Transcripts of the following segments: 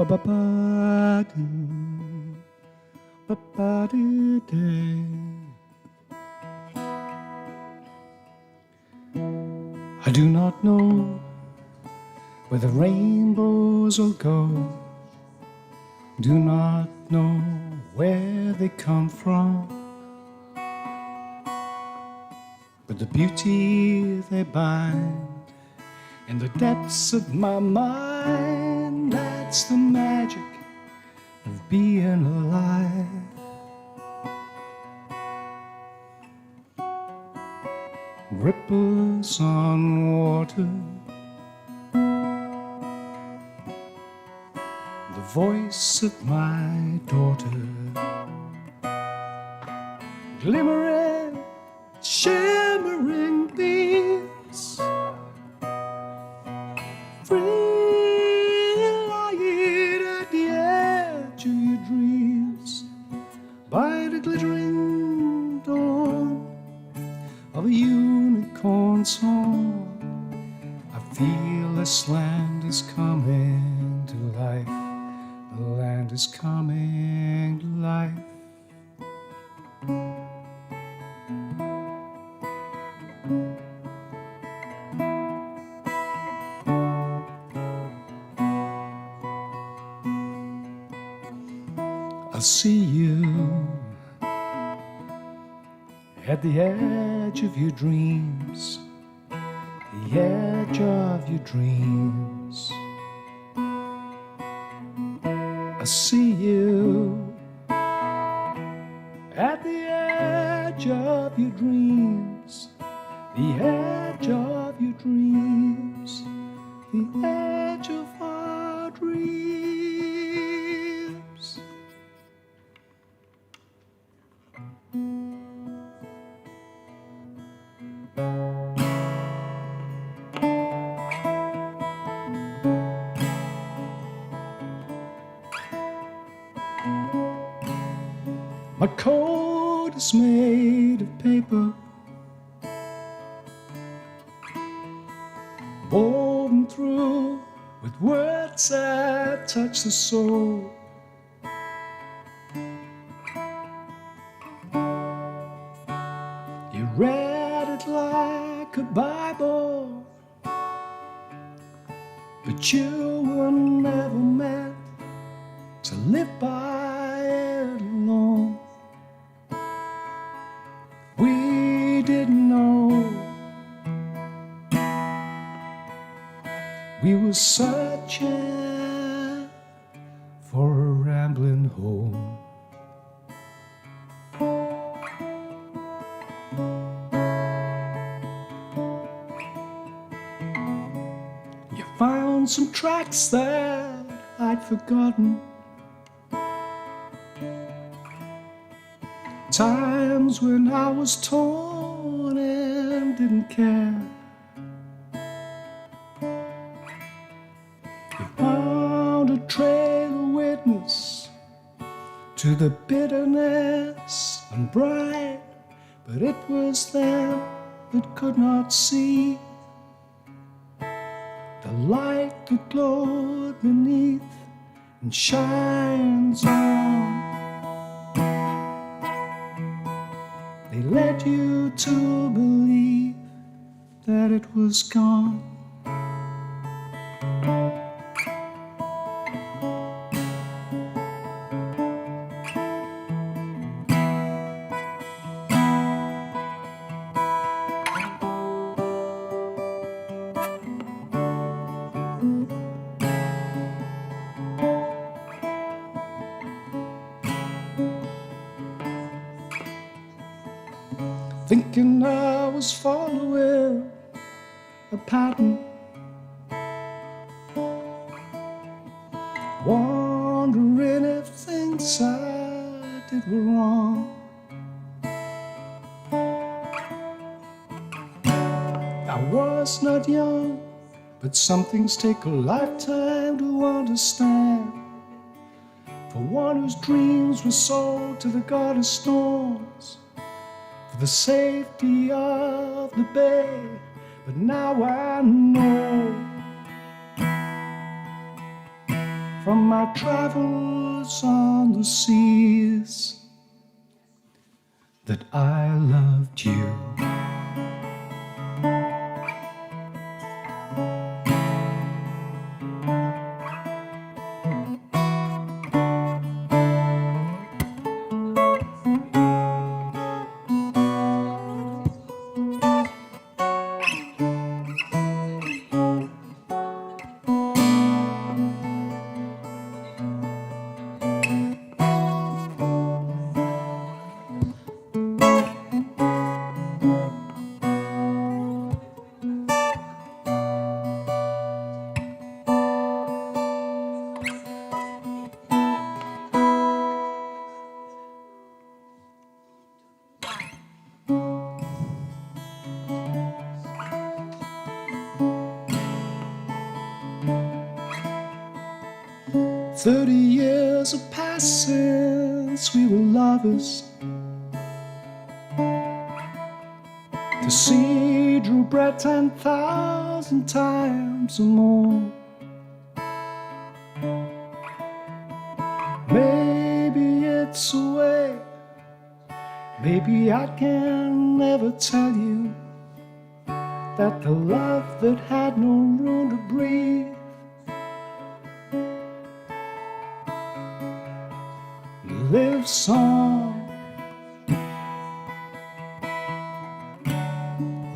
I do not know where the rainbows will go, do not know where they come from, but the beauty they bind in the depths of my mind, that's the magic of being alive. Ripples on water, the voice of my daughter, glimmering, shimmering beams, free lying at the edge of your dreams, by the glittering dawn of a unicorn song. I feel this land is coming to life. The land is coming to life. I see you at the edge of your dreams, the edge of your dreams. I see you at the edge of your dreams, the edge of your dreams, the edge of our dreams. My coat is made of paper, woven through with words that touch the soul. You read it like a Bible, but you were never meant to live by it alone. We didn't know we were searching for a rambling home. You found some tracks that I'd forgotten, times when I was torn and didn't care. You found a trail of witness to the bitterness and bright, but it was them that could not see the light that glowed beneath and shines on. They led you to believe that it was gone. Thinking I was following a pattern, wondering if things I did were wrong. I was not young, but some things take a lifetime to understand. For one whose dreams were sold to the god of storms, for the safety of the bay, but now I know from my travels on the seas that I loved you. "30 years have passed since we were lovers. The sea drew breath 10,000 times or more. Maybe it's a way, maybe I can never tell you that the love that had no room to breathe lives on,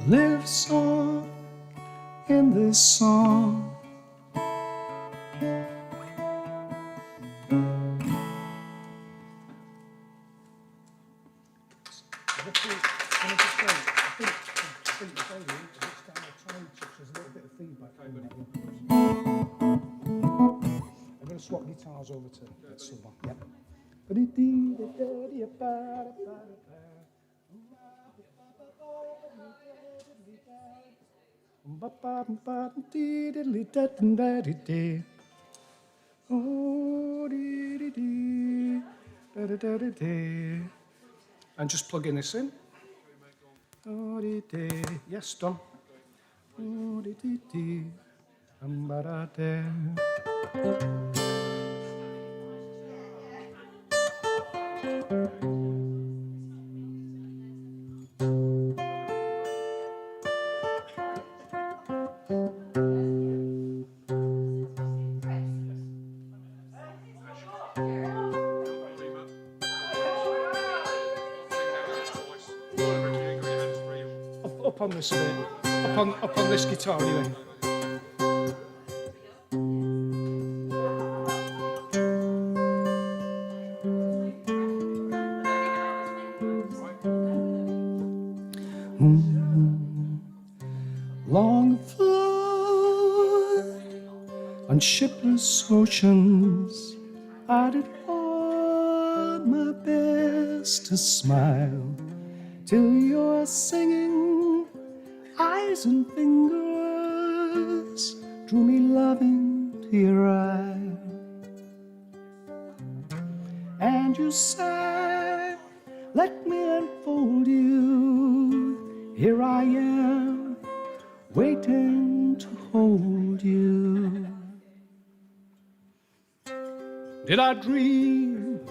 lives on in this song. I'm going to swap guitars over to silver. Yep. And just plugging this in. Yes, done. Up on this bit, up on this guitar anyway. Long flood on shipless oceans, I did all my best to smile till you're singing. Eyes and fingers drew me loving to your eye, and you said, "Let me unfold you." Here I am, waiting to hold you. Did I dream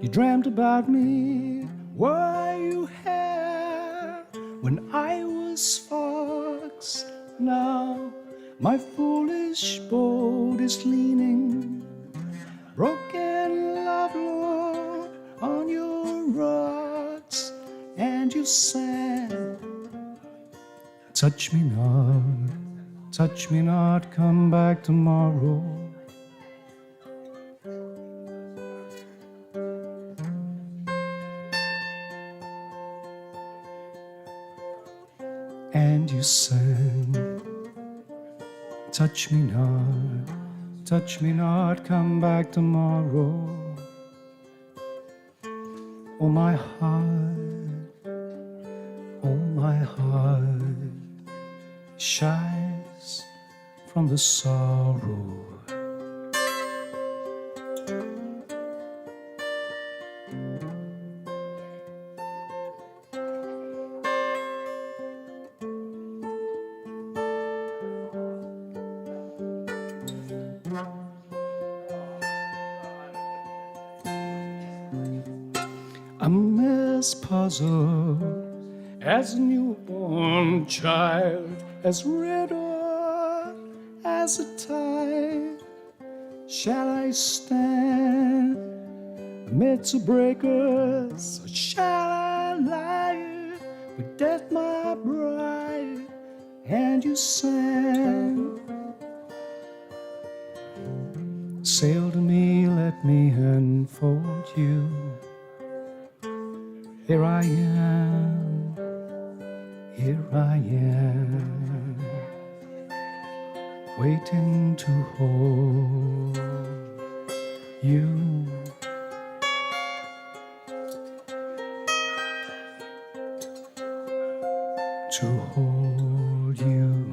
you dreamt about me? Were you here when I was fox? Now my foolish boat is leaning, broken love, Lord, on your rocks. And you said, touch me not, come back tomorrow. And you said, touch me not, come back tomorrow. Oh my heart shies from the sorrow. I'm as puzzled as a newborn child, as riddled as a tide. Shall I stand amidst the breakers, or shall I lie with death my bride? And you sang, sail to me, let me unfold you. Here I am, here I am, waiting to hold you. To hold you.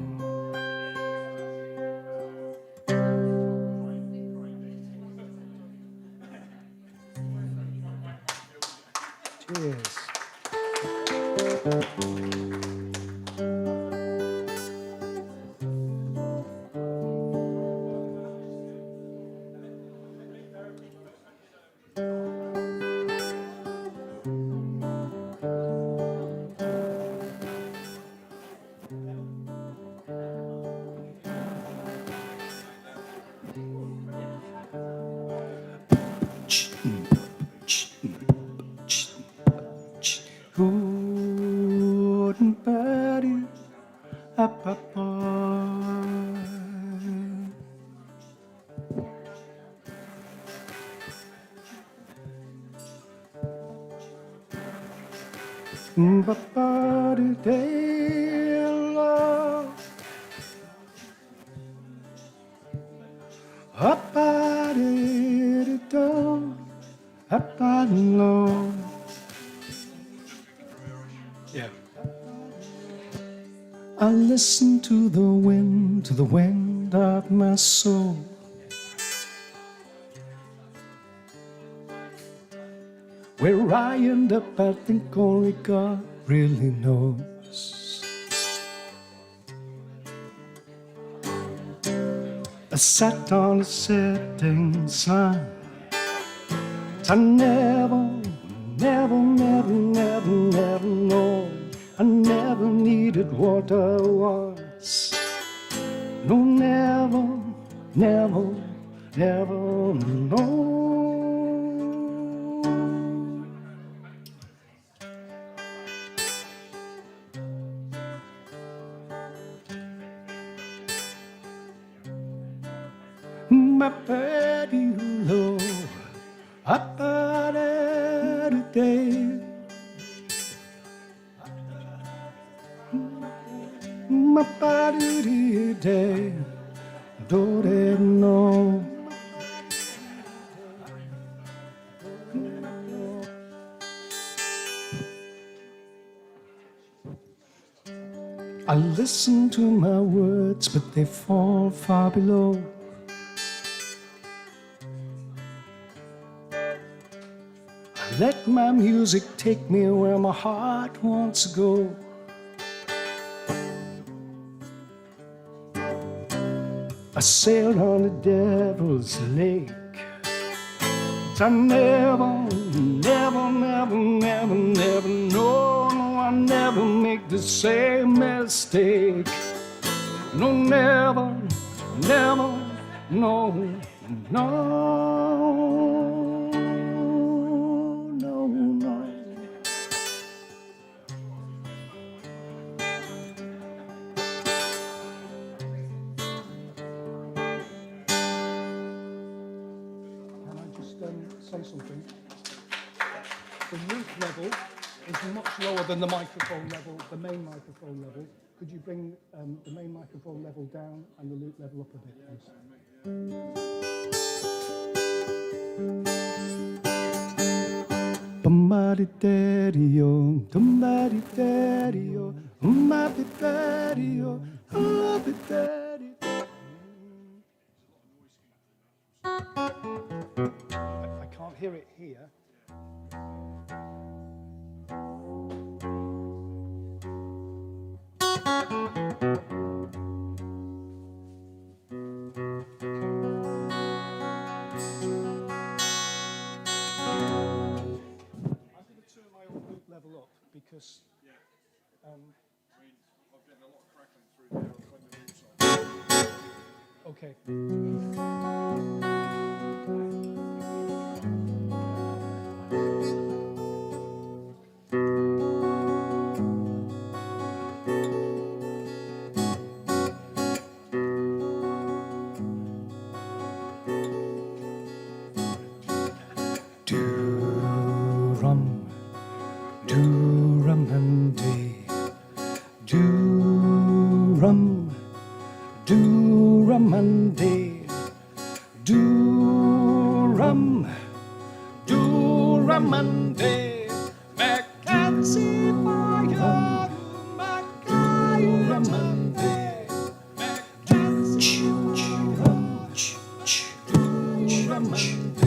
Cheers. Wouldn't bet it up. Yeah. I listen to the wind of my soul. Where I end up, I think only God really knows. I sat on a setting sun. I never know. I never needed what I was. No, never know. My body low, up today. My body today, don't know. I listen to my words, but they fall far below. I let my music take me where my heart wants to go. I sailed on the devil's lake. I never know. No, I never make the same mistake. No, never, no. Say something. The roof level is much lower than the microphone level, the main microphone level. Could you bring the main microphone level down and the loop level up a bit, please? Somebody daddy-o, somebody daddy-o, somebody daddy-o, somebody daddy. I can't hear it here. up because. Okay. Do-rum and day, do-rum and day, do-rum and day, Mackenzie fire, do-rum and day, Mackenzie do-rum and day.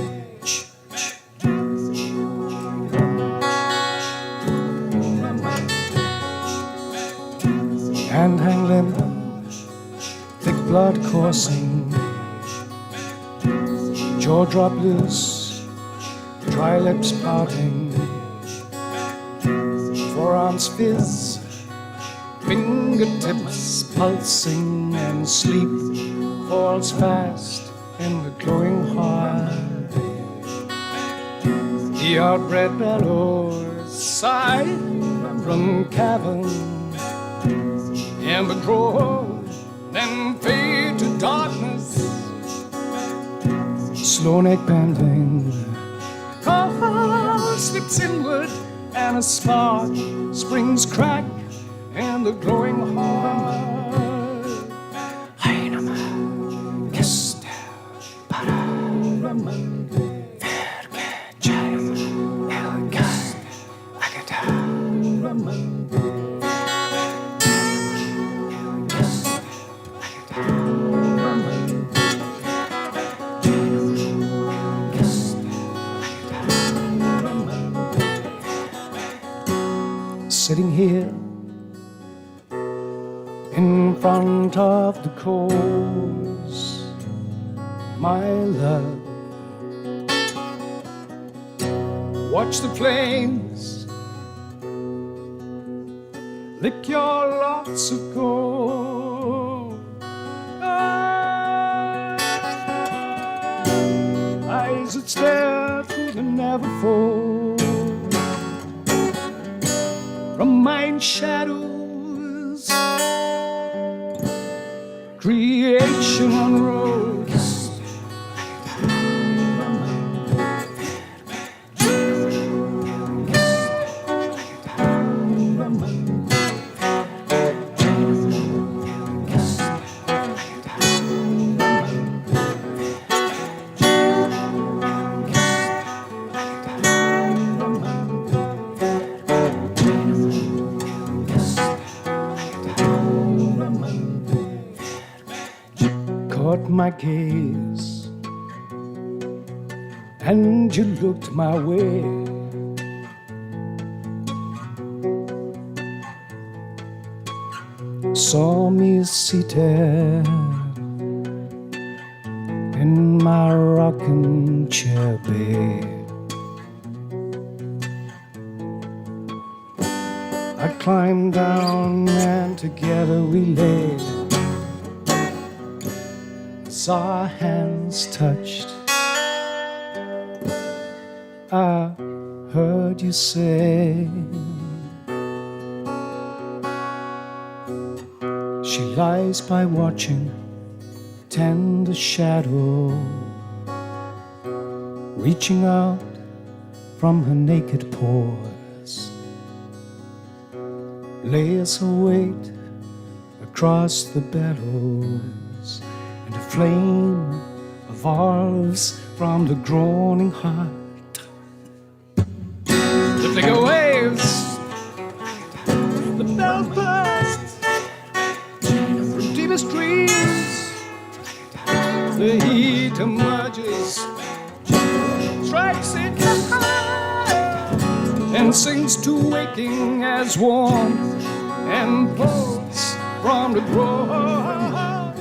Hand hanging, thick blood coursing, jaw drop loose, dry lips parting, forearms fizz, fingertips pulsing, and sleep falls fast in the glowing heart. The outbred bellows sigh from caverns, amber grows, then fade to darkness. Slow neck bending, call slips inward, and a spark springs crack in the glowing heart. Sitting here in front of the coals, my love, watch the flames lick your locks of gold. Eyes that stare through the neverfold, from mind shadows, creation unrolls. Caught my gaze, and you looked my way. Saw me seated in my rocking chair bed. I climbed down and together we lay. As our hands touched, I heard you say, she lies by watching, tender shadow, reaching out from her naked pores, lays her weight across the bellows, and a flame evolves from the groaning heart. The flicker waves, the bell bursts from deepest dreams. The heat emerges, strikes it and sinks to waking as warmth and pulse from the growing heart.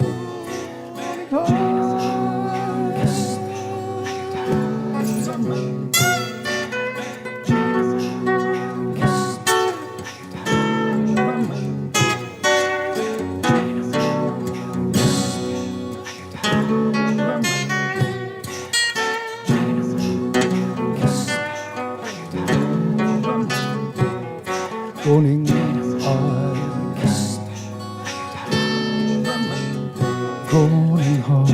groaning heart, groaning heart,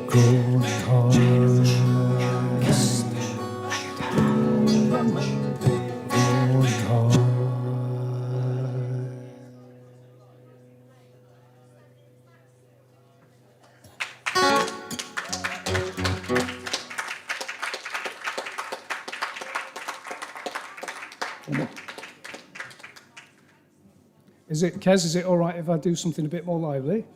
groaning heart, groaning heart. Is it, Kez, is it all right if I do something a bit more lively?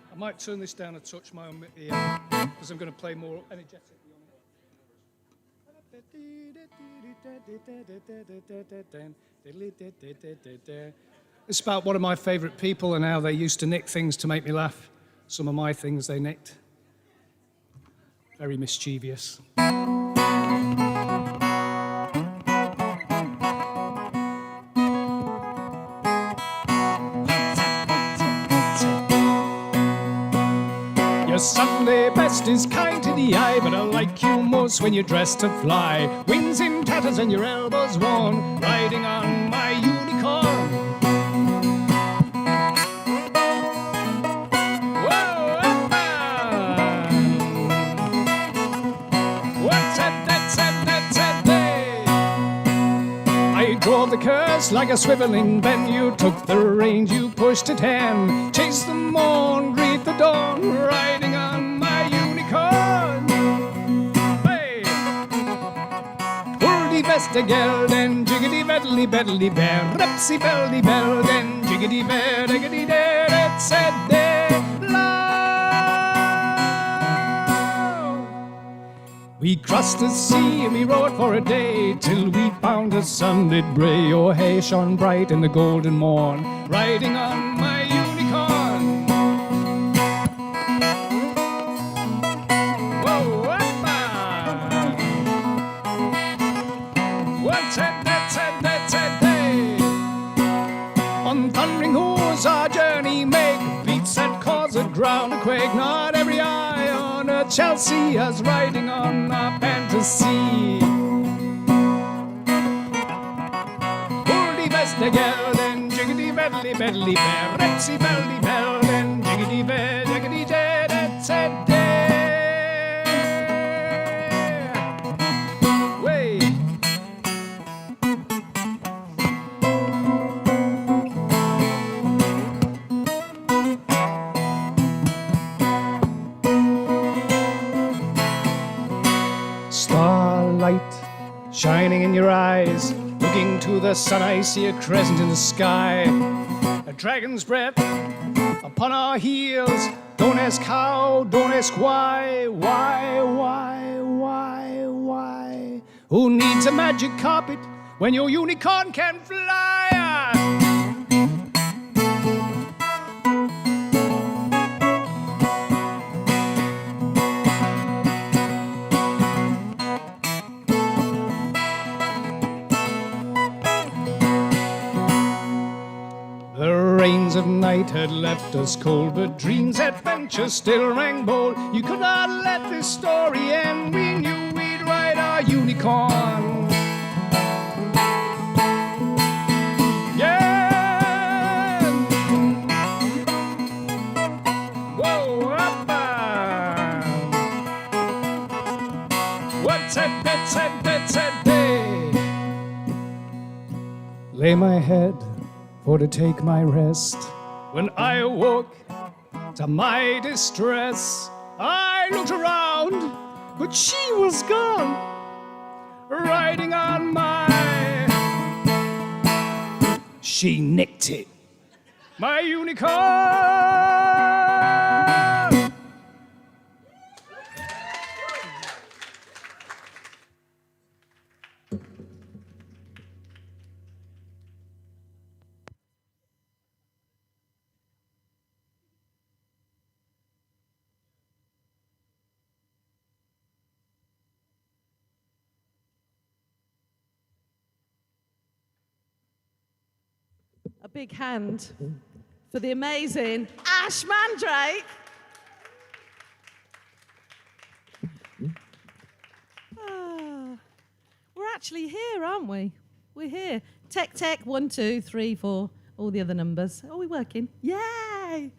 I might turn this down a touch, my own ear, because I'm going to play more energetically on it. It's about one of my favourite people and how they used to nick things to make me laugh. Some of my things they nicked. Very mischievous. Your Sunday best is kind to the eye, but I like you most when you're dressed to fly. Wings in tatters and your elbows worn, riding on my unicorn. Whoa, what's that day? I drove the curse like a swiveling bend. You took the reins, you pushed at hand. Chased the morn, greet the dawn, riding on my unicorn. Hey! Wooldy Vestergelden, jiggity beddly beddly bear, repsy belly belden, jiggity bear, diggity dare, it said there, we crossed the sea and we rode for a day till we found the sun did bray. Your hair shone bright in the golden morn, riding on my unicorn. Whoa, what's that day? On thundering hooves our journey make, beats that cause the ground to quake. Not every eye on earth shall see us riding on our fantasy. Wooldy Vestergelden, jiggity beddly beddly bear, repsy belly belden, jiggity bear, jiggity jet, etc. Way. Starlight shining in your eyes, looking to the sun I see a crescent in the sky. A dragon's breath upon our heels, don't ask how, don't ask why. Who needs a magic carpet when your unicorn can fly? The rains of night had left us cold, but dreams, adventure still rang bold. You could not let this story end. We knew we'd ride our unicorn. Yeah. Whoa, what's that day? Lay my head for to take my rest. When I awoke to my distress, I looked around, but she was gone, riding on my... She nicked it, my unicorn! a big hand for the amazing Ash Mandrake. We're actually here, aren't we? We're here. Tech, 1, 2, 3, 4, all the other numbers. Are we working? Yay! Hiya,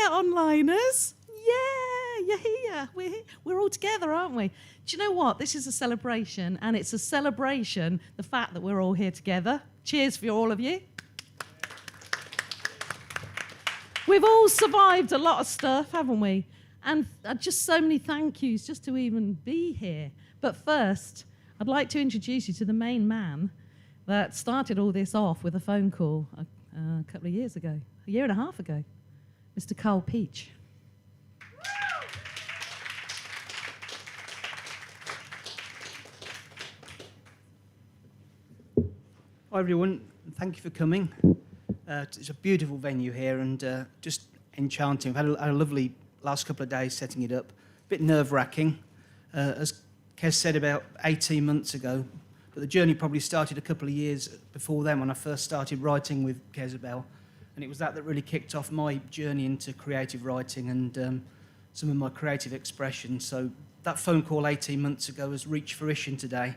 onliners. Yeah, you're here. We're here. We're all together, aren't we? Do you know what? This is a celebration, and it's a celebration, the fact that we're all here together. Cheers for all of you. We've all survived a lot of stuff, haven't we? And just so many thank yous just to even be here. But first, I'd like to introduce you to the main man that started all this off with a phone call a couple of years ago, a year and a half ago, Mr. Carl Peach. Hi everyone, thank you for coming. It's a beautiful venue here and just enchanting. I've had a lovely last couple of days setting it up. A bit nerve-wracking, as Kez said about 18 months ago, but the journey probably started a couple of years before then when I first started writing with Kezabel, and it was that really kicked off my journey into creative writing and some of my creative expression. So that phone call 18 months ago has reached fruition today,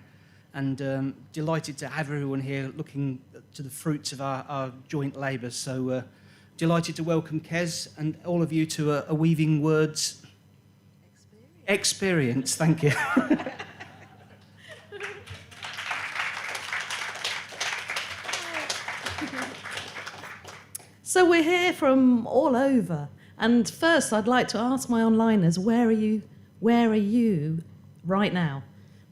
and delighted to have everyone here looking to the fruits of our joint labours. So delighted to welcome Kez and all of you to a Weaving Words experience. Thank you. So we're here from all over. And first, I'd like to ask my onliners, where are you right now?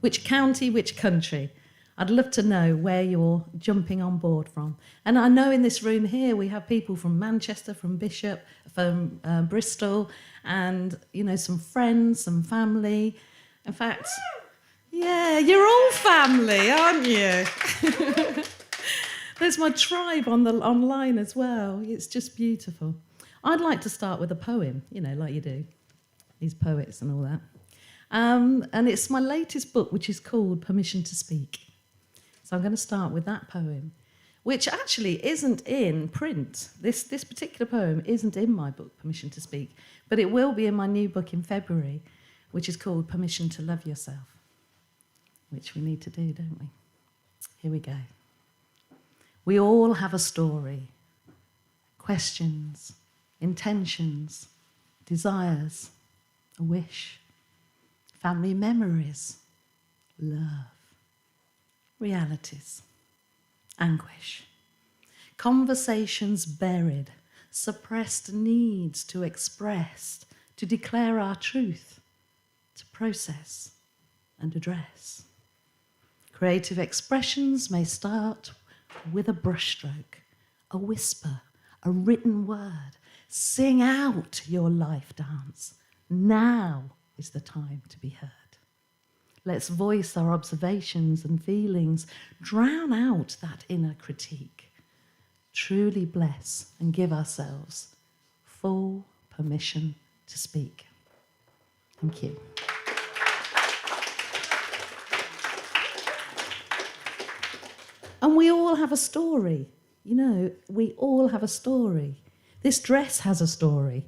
Which county, which country? I'd love to know where you're jumping on board from. And I know in this room here we have people from Manchester, from Bishop, from Bristol, and, you know, some friends, some family. In fact, yeah, you're all family, aren't you? There's my tribe online as well. It's just beautiful. I'd like to start with a poem, you know, like you do, these poets and all that. And it's my latest book, which is called Permission to Speak. So I'm going to start with that poem, which actually isn't in print. This particular poem isn't in my book, Permission to Speak, but it will be in my new book in February, which is called Permission to Love Yourself, which we need to do, don't we? Here we go. We all have a story, questions, intentions, desires, a wish, family memories, love, realities, anguish, conversations buried, suppressed needs to express, to declare our truth, to process and address. Creative expressions may start with a brushstroke, a whisper, a written word. Sing out your life dance. Now is the time to be heard. Let's voice our observations and feelings, drown out that inner critique. Truly bless and give ourselves full permission to speak. Thank you. And we all have a story. You know, we all have a story. This dress has a story.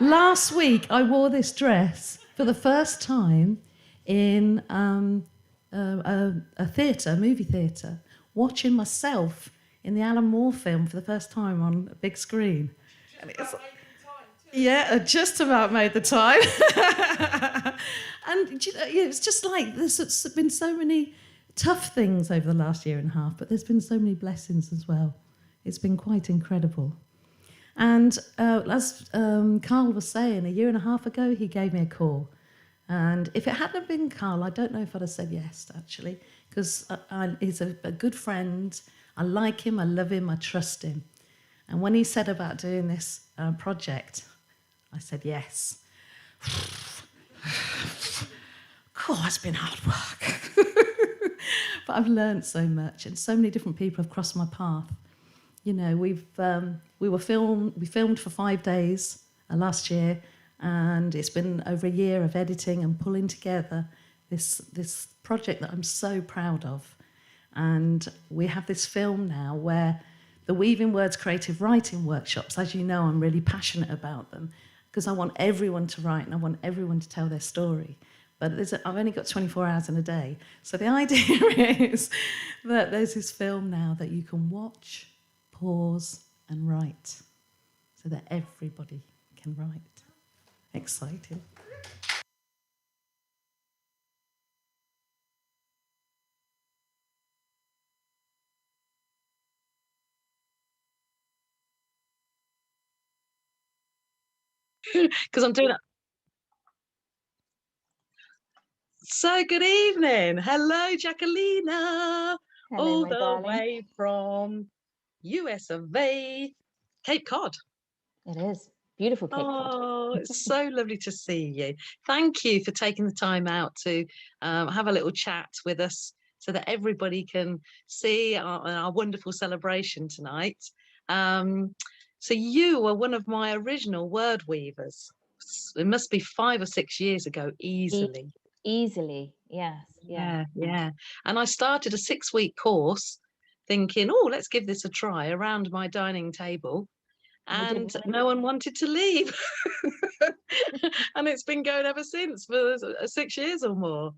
Last week, I wore this dress for the first time in a theatre, a movie theatre, watching myself in the Alan Moore film for the first time on a big screen. And it's, yeah, I just about made the time. And you know, it's just like there's been so many tough things over the last year and a half, but there's been so many blessings as well. It's been quite incredible. And as Carl was saying, a year and a half ago, he gave me a call. And if it hadn't been Carl, I don't know if I'd have said yes, actually, because he's a good friend. I like him, I love him, I trust him. And when he said about doing this project, I said yes. God, it's been hard work. But I've learned so much, and so many different people have crossed my path. You know, we filmed for 5 days last year, and it's been over a year of editing and pulling together this project that I'm so proud of. And we have this film now where the Weaving Words creative writing workshops, as you know, I'm really passionate about them because I want everyone to write and I want everyone to tell their story. But I've only got 24 hours in a day. So the idea is that there's this film now that you can watch, pause, and write so that everybody can write. Exciting. Because I'm doing it. So good evening. Hello, Jacquelina. Hello, All my the darling. way from US of A, Cape Cod. It is beautiful Cape Cod. Oh, it's so lovely to see you. Thank you for taking the time out to have a little chat with us so that everybody can see our wonderful celebration tonight. So you were one of my original word weavers. It must be 5 or 6 years ago, easily. Easily, yes, yeah. Yeah. And I started a 6-week course thinking, oh, let's give this a try around my dining table. And no one wanted to leave. And it's been going ever since for 6 years or more.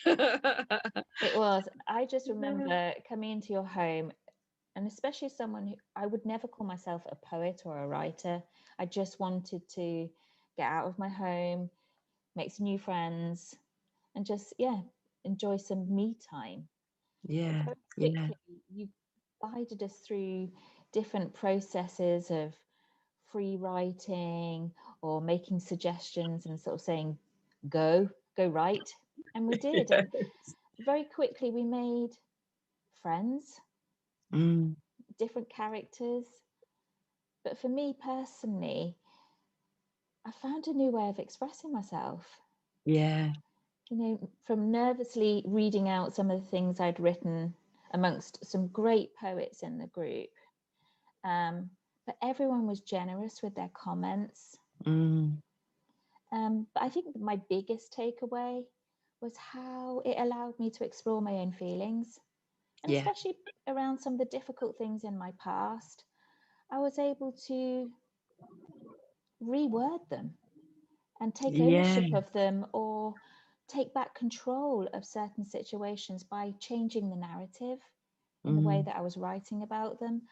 It was. I just remember coming into your home, and especially someone who I would never call myself a poet or a writer. I just wanted to get out of my home, make some new friends, and just, enjoy some me time. Yeah, But very quickly, you guided us through different processes of free writing or making suggestions and sort of saying, go write. And we did. Yes. And very quickly we made friends, different characters. But for me personally, I found a new way of expressing myself. Yeah. You know, from nervously reading out some of the things I'd written amongst some great poets in the group. But everyone was generous with their comments. But I think my biggest takeaway was how it allowed me to explore my own feelings. And especially around some of the difficult things in my past, I was able to reword them and take ownership of them or take back control of certain situations by changing the narrative in the way that I was writing about them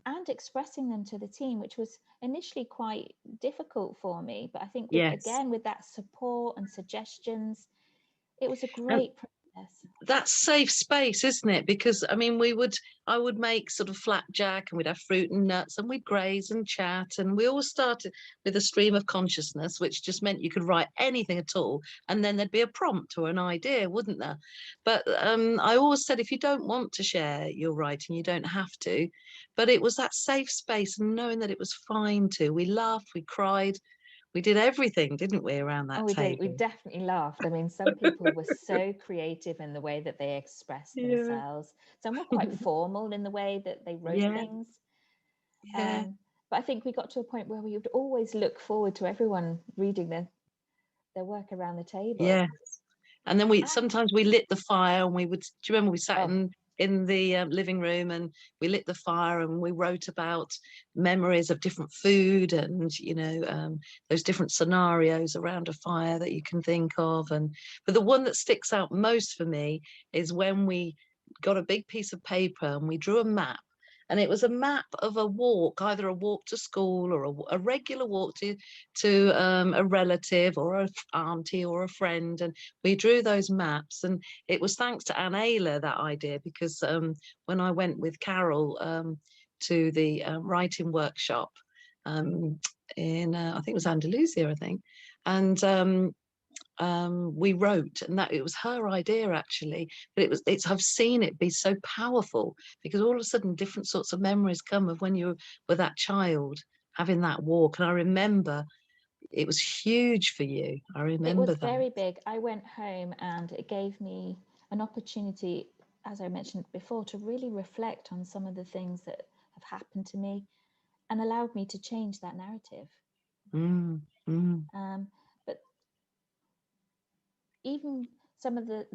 and expressing them to the team, which was initially quite difficult for me. But I think again, with that support and suggestions, it was a great process. That's safe space, isn't it? Because I mean, I would make sort of flapjack and we'd have fruit and nuts and we'd graze and chat. And we all started with a stream of consciousness, which just meant you could write anything at all. And then there'd be a prompt or an idea, wouldn't there? But I always said, if you don't want to share your writing, you don't have to. But it was that safe space and knowing that it was fine to. We laughed, we cried. We did everything, didn't we, around that table? We definitely laughed. I mean, some people were so creative in the way that they expressed themselves. Some were quite formal in the way that they wrote things. But I think we got to a point where we would always look forward to everyone reading their work around the table. Yes. And then sometimes we lit the fire and do you remember we sat in the living room and we lit the fire and we wrote about memories of different food and, those different scenarios around a fire that you can think of. But the one that sticks out most for me is when we got a big piece of paper and we drew a map. And it was a map of a walk, either a walk to school or a regular walk to a relative or an auntie or a friend. And we drew those maps. And it was thanks to Anne Ayler, that idea, because when I went with Carol to the writing workshop in, I think it was Andalusia, I think. And we wrote, and that it was her idea actually, but I've seen it be so powerful because all of a sudden different sorts of memories come of when you were that child having that walk. And I remember it was huge for you. I remember it was that. Very big. I went home and it gave me an opportunity, as I mentioned before, to really reflect on some of the things that have happened to me and allowed me to change that narrative. But even some of the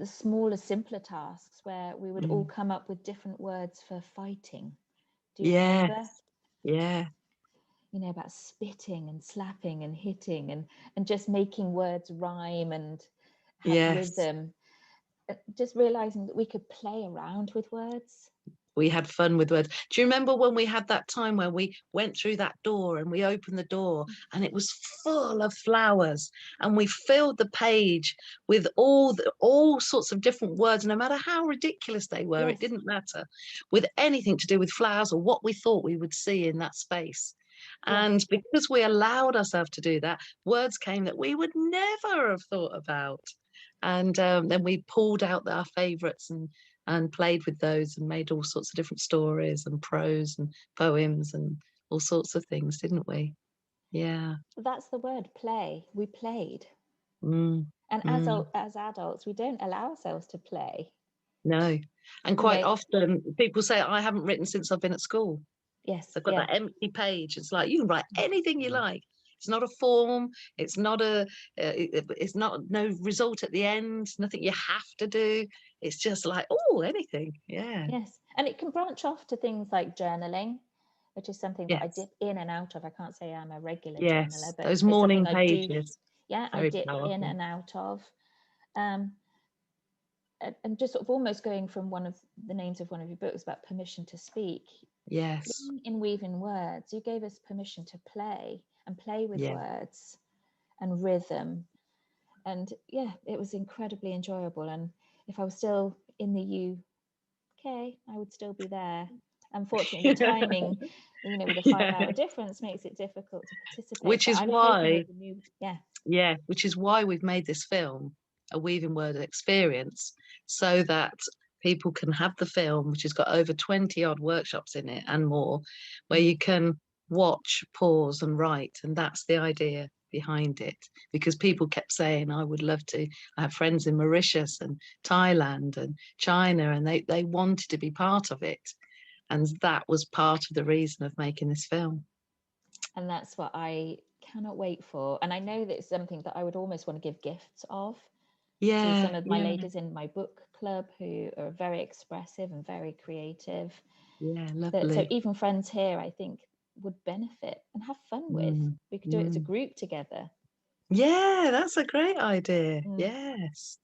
smaller, simpler tasks where we would all come up with different words for fighting. Do you remember? Yeah. You know, about spitting and slapping and hitting and just making words rhyme and have rhythm. Just realizing that we could play around with words. We had fun with words. Do you remember when we had that time where we went through that door and we opened the door and it was full of flowers and we filled the page with all sorts of different words, no matter how ridiculous they were, it didn't matter, with anything to do with flowers or what we thought we would see in that space. And because we allowed ourselves to do that, words came that we would never have thought about. And then we pulled out our favorites and played with those and made all sorts of different stories and prose and poems and all sorts of things, didn't we? Yeah. That's the word, play. We played. And as adults, we don't allow ourselves to play. No. And quite often people say, I haven't written since I've been at school. Yes. They've got that empty page. It's like, you can write anything you like. It's not a form. It's not no result at the end. Nothing you have to do. It's just like, oh, anything. Yeah. Yes. And it can branch off to things like journaling, which is something that I dip in and out of. I can't say I'm a regular journaler, but those morning pages. I dip in and out of. And just sort of almost going from one of the names of one of your books about permission to speak. Yes. In weaving words, you gave us permission to play with words and rhythm. And it was incredibly enjoyable. And if I was still in the UK, I would still be there. Unfortunately, the timing, with a 5-hour difference makes it difficult to participate. Which is why, which is why we've made this film a weaving word experience, so that people can have the film, which has got over 20 odd workshops in it and more, where you can watch, pause and write. And that's the idea behind it, because people kept saying, I would love to. I have friends in Mauritius and Thailand and China, and they wanted to be part of it. And that was part of the reason of making this film. And that's what I cannot wait for. And I know that it's something that I would almost want to give gifts of to some of my ladies in my book club who are very expressive and very creative. Yeah, lovely. So even friends here, I think, would benefit and have fun with. We could do it as a group together. Yeah, that's a great idea. Yes.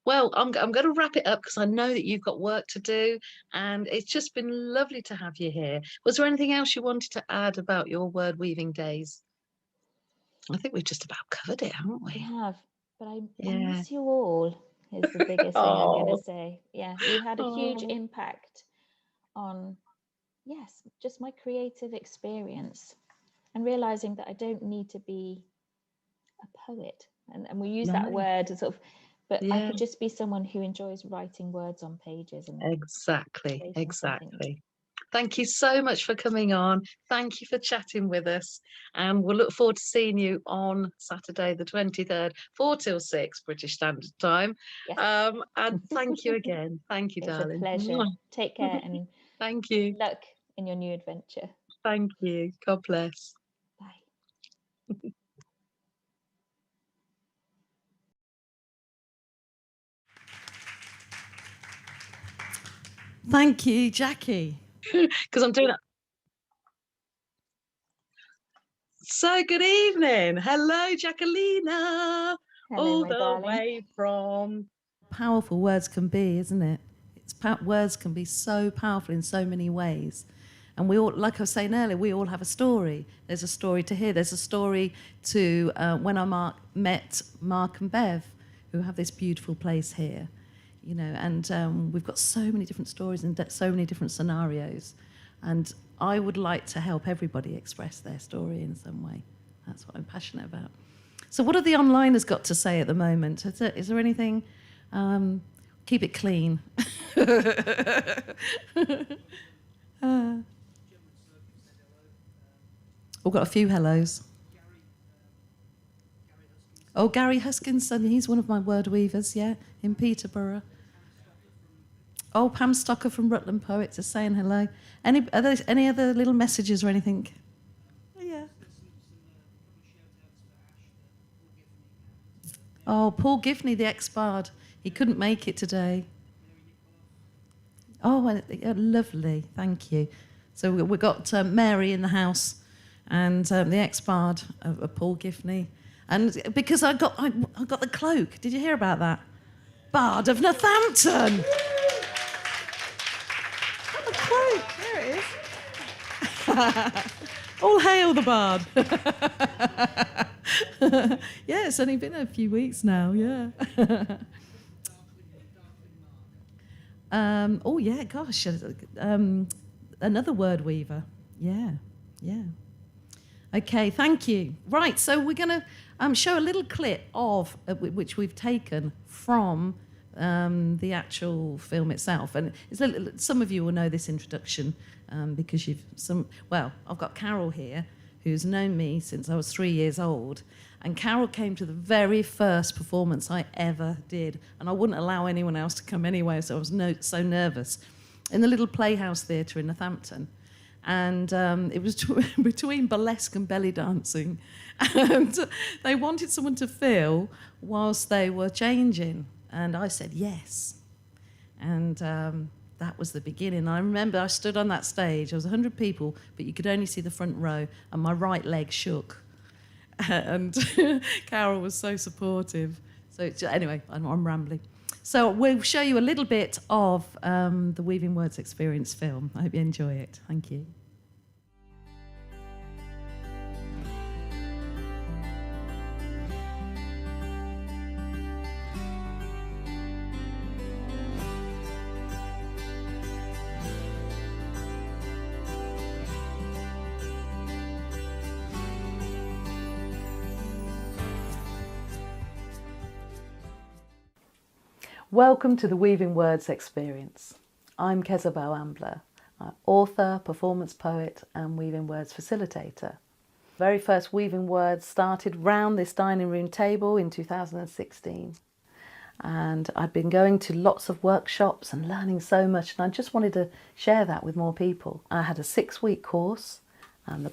Well, I'm going to wrap it up because I know that you've got work to do, and it's just been lovely to have you here. Was there anything else you wanted to add about your word weaving days? I think we've just about covered it, haven't we? We have, but I miss you all is the biggest thing I'm going to say. Yeah, you had a huge impact on, just my creative experience and realizing that I don't need to be a poet. And we use that word as sort of, but I could just be someone who enjoys writing words on pages. And exactly. Thank you so much for coming on. Thank you for chatting with us. And we'll look forward to seeing you on Saturday, the 23rd, 4 till 6 British Standard Time. Yes. And thank you again. Thank you, darling. It's a pleasure. Take care and thank you. Good luck in your new adventure. Thank you. God bless. Bye. Thank you, Jackie. Because I'm doing it. So good evening. Hello, Jacquelina. Hello, all the way from. Powerful words can be, isn't it? Words can be so powerful in so many ways. And we all, like I was saying earlier, we all have a story. There's a story to hear. There's a story to when I met Mark and Bev, who have this beautiful place here. And we've got so many different stories and so many different scenarios. And I would like to help everybody express their story in some way. That's what I'm passionate about. So what have the onliners got to say at the moment? Is there anything? Keep it clean. We've got a few hellos. Oh, Gary Huskinson, he's one of my word weavers, in Peterborough. Oh, Pam Stocker from Rutland Poets is saying hello. Are there any other little messages or anything? Yeah. Oh, Paul Giffney, the ex-bard. He couldn't make it today. Oh, lovely. Thank you. So we've got Mary in the house and the ex-bard of Paul Giffney. And because I got the cloak. Did you hear about that? Bard of Northampton. Got the cloak. There it is. All hail the bard. Yeah, it's only been a few weeks now, yeah. Oh, yeah, gosh. Another word weaver. Yeah. Okay, thank you. Right, so we're going to show a little clip of which we've taken from the actual film itself. And some of you will know this introduction because I've got Carol here, who's known me since I was 3 years old. And Carol came to the very first performance I ever did. And I wouldn't allow anyone else to come anyway, so I was so nervous. In the little Playhouse Theatre in Northampton. And it was between burlesque and belly dancing. And they wanted someone to fill whilst they were changing. And I said yes. And that was the beginning. I remember I stood on that stage. There was 100 people, but you could only see the front row, and my right leg shook. And Carol was so supportive. So anyway, I'm rambling. So we'll show you a little bit of the Weaving Words Experience film. I hope you enjoy it. Thank you. Welcome to the Weaving Words Experience. I'm Kezabel Ambler, author, performance poet and Weaving Words facilitator. Very first Weaving Words started round this dining room table in 2016. And I'd been going to lots of workshops and learning so much, and I just wanted to share that with more people. I had a 6-week course and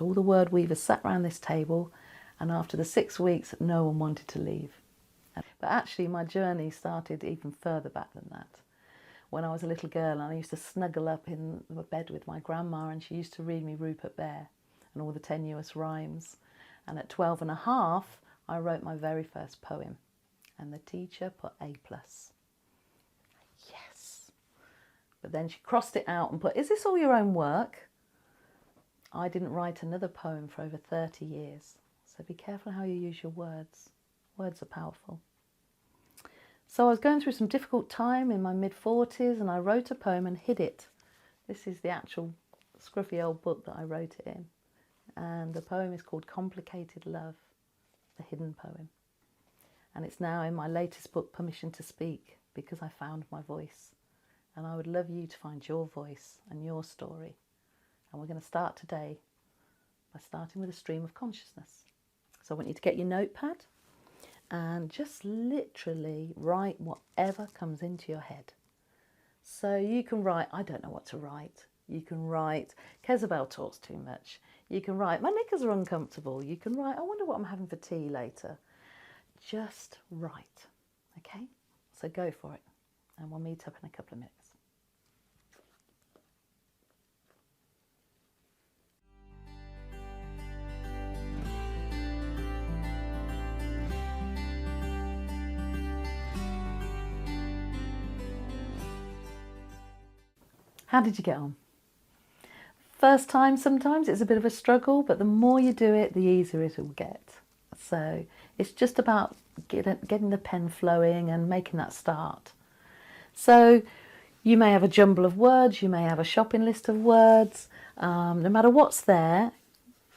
all the word weavers sat around this table, and after the 6 weeks no one wanted to leave. But actually my journey started even further back than that. When I was a little girl, I used to snuggle up in the bed with my grandma, and she used to read me Rupert Bear and all the tenuous rhymes. And at 12 and a half, I wrote my very first poem, and the teacher put A+. Yes. But then she crossed it out and put, "Is this all your own work?" I didn't write another poem for over 30 years. So be careful how you use your words. Words are powerful. So I was going through some difficult time in my mid-40s, and I wrote a poem and hid it. This is the actual scruffy old book that I wrote it in. And the poem is called Complicated Love, the hidden poem. And it's now in my latest book, Permission to Speak, because I found my voice. And I would love you to find your voice and your story. And we're going to start today by starting with a stream of consciousness. So I want you to get your notepad and just literally write whatever comes into your head. So you can write, I don't know what to write. You can write, Kezabel talks too much. You can write, my knickers are uncomfortable. You can write, I wonder what I'm having for tea later. Just write, okay? So go for it, and we'll meet up in a couple of minutes. How did you get on? First time, sometimes it's a bit of a struggle, but the more you do it, the easier it will get. So it's just about getting the pen flowing and making that start. So you may have a jumble of words, you may have a shopping list of words. No matter what's there,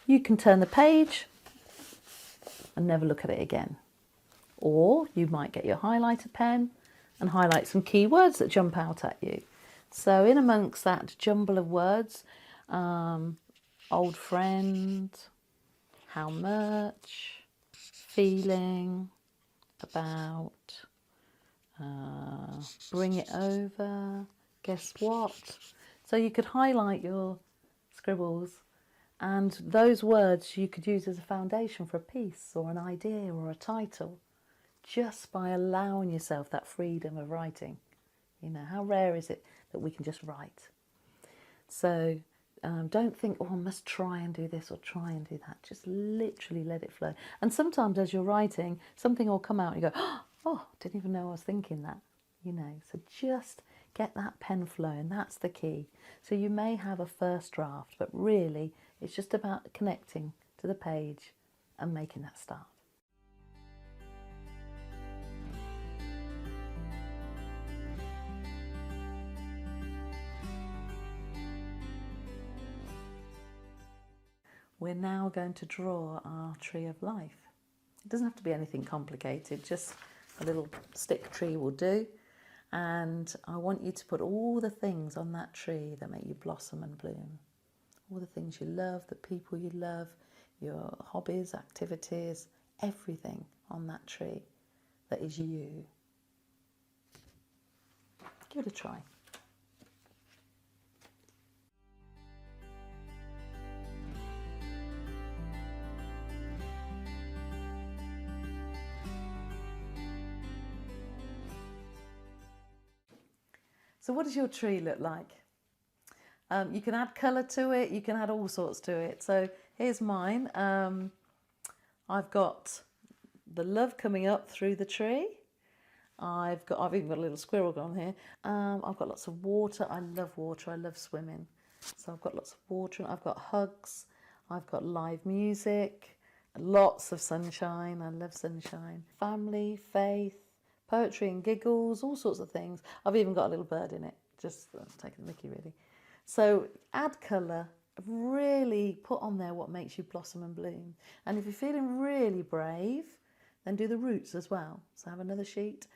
you can turn the page and never look at it again. Or you might get your highlighter pen and highlight some key words that jump out at you. So in amongst that jumble of words, old friend, how much, feeling, about, bring it over, guess what. So you could highlight your scribbles, and those words you could use as a foundation for a piece or an idea or a title. just by allowing yourself that freedom of writing. You know, how rare is it that we can just write? So don't think, oh, I must try and do this or try and do that. Just literally let it flow. And sometimes as you're writing, something will come out and you go, oh, didn't even know I was thinking that. You know, so just get that pen flowing. That's the key. So you may have a first draft, but really it's just about connecting to the page and making that start. We're now going to draw our tree of life. It doesn't have to be anything complicated, just a little stick tree will do. And I want you to put all the things on that tree that make you blossom and bloom. All the things you love, the people you love, your hobbies, activities, everything on that tree that is you. Give it a try. So what does your tree look like? You can add colour to it, you can add all sorts to it. So here's mine. I've got the love coming up through the tree. I've even got a little squirrel on here. I've got lots of water. I love swimming. So I've got lots of water, I've got hugs, I've got live music, lots of sunshine. I love sunshine. Family, faith, poetry and giggles, all sorts of things. I've even got a little bird in it, just taking the mickey really. So add colour, really put on there what makes you blossom and bloom. And if you're feeling really brave, then do the roots as well. So have another sheet,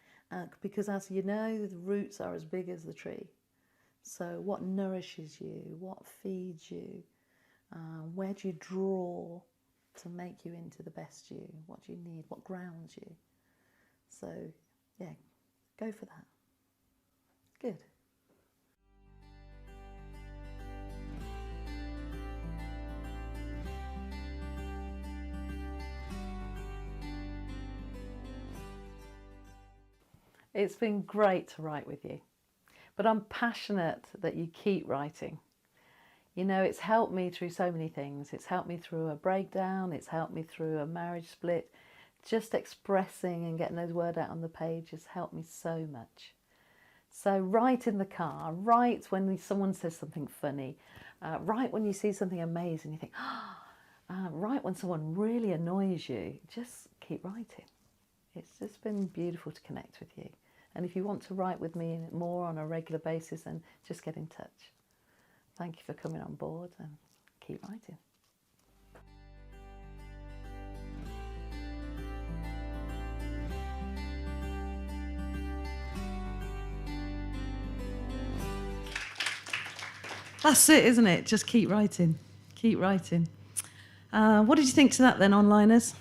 because as you know, the roots are as big as the tree. So what nourishes you, what feeds you, where do you draw to make you into the best you, what do you need, what grounds you. So yeah, go for that. Good. It's been great to write with you, but I'm passionate that you keep writing. You know, it's helped me through so many things. It's helped me through a breakdown, it's helped me through a marriage split. Just expressing and getting those words out on the page has helped me so much. So write in the car, write when someone says something funny, write when you see something amazing, you think, write when someone really annoys you, just keep writing. It's just been beautiful to connect with you. And if you want to write with me more on a regular basis, then just get in touch. Thank you for coming on board and keep writing. That's it, isn't it? Just keep writing. Keep writing. What did you think to that then, onliners?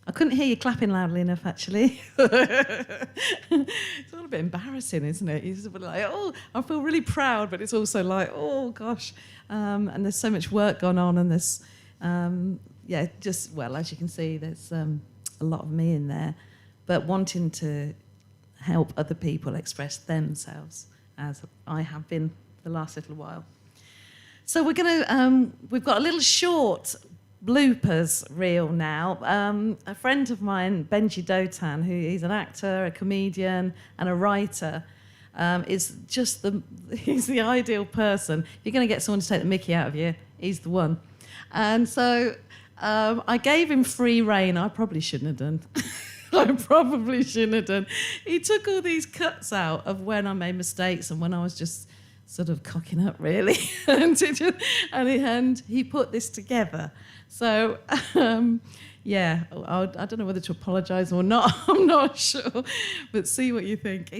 I couldn't hear you clapping loudly enough, actually. It's all a bit embarrassing, isn't it? You're sort of like, oh, I feel really proud, but it's also like, oh, gosh. And there's so much work gone on, and there's, yeah, just, well, as you can see, there's a lot of me in there, but wanting to help other people express themselves, as I have been the last little while. So we're going to, we've got a little short bloopers reel now. A friend of mine, Benji Dotan, who is an actor, a comedian and a writer, is just he's the ideal person. If you're going to get someone to take the mickey out of you, he's the one. And so I gave him free rein. I probably shouldn't have done. I probably shouldn't have done. He took all these cuts out of when I made mistakes and when I was just sort of cocking up, really. and he put this together. So, yeah, I don't know whether to apologise or not. I'm not sure. But see what you think.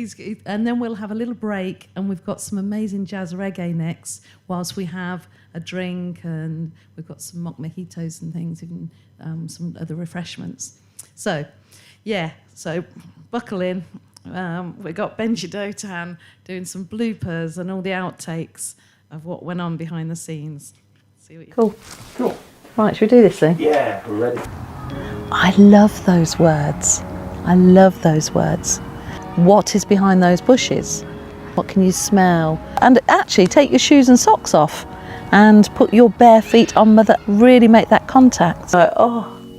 And then we'll have a little break, and we've got some amazing jazz reggae next, whilst we have a drink, and we've got some mock mojitos and things, and some other refreshments. So, yeah, so buckle in. We've got Benji Dotan doing some bloopers and all the outtakes of what went on behind the scenes. See what you Cool. Right, should we do this thing? Yeah, we're ready. I love those words. I love those words. What is behind those bushes? What can you smell? And actually take your shoes and socks off and put your bare feet on Mother. Really make that contact. So,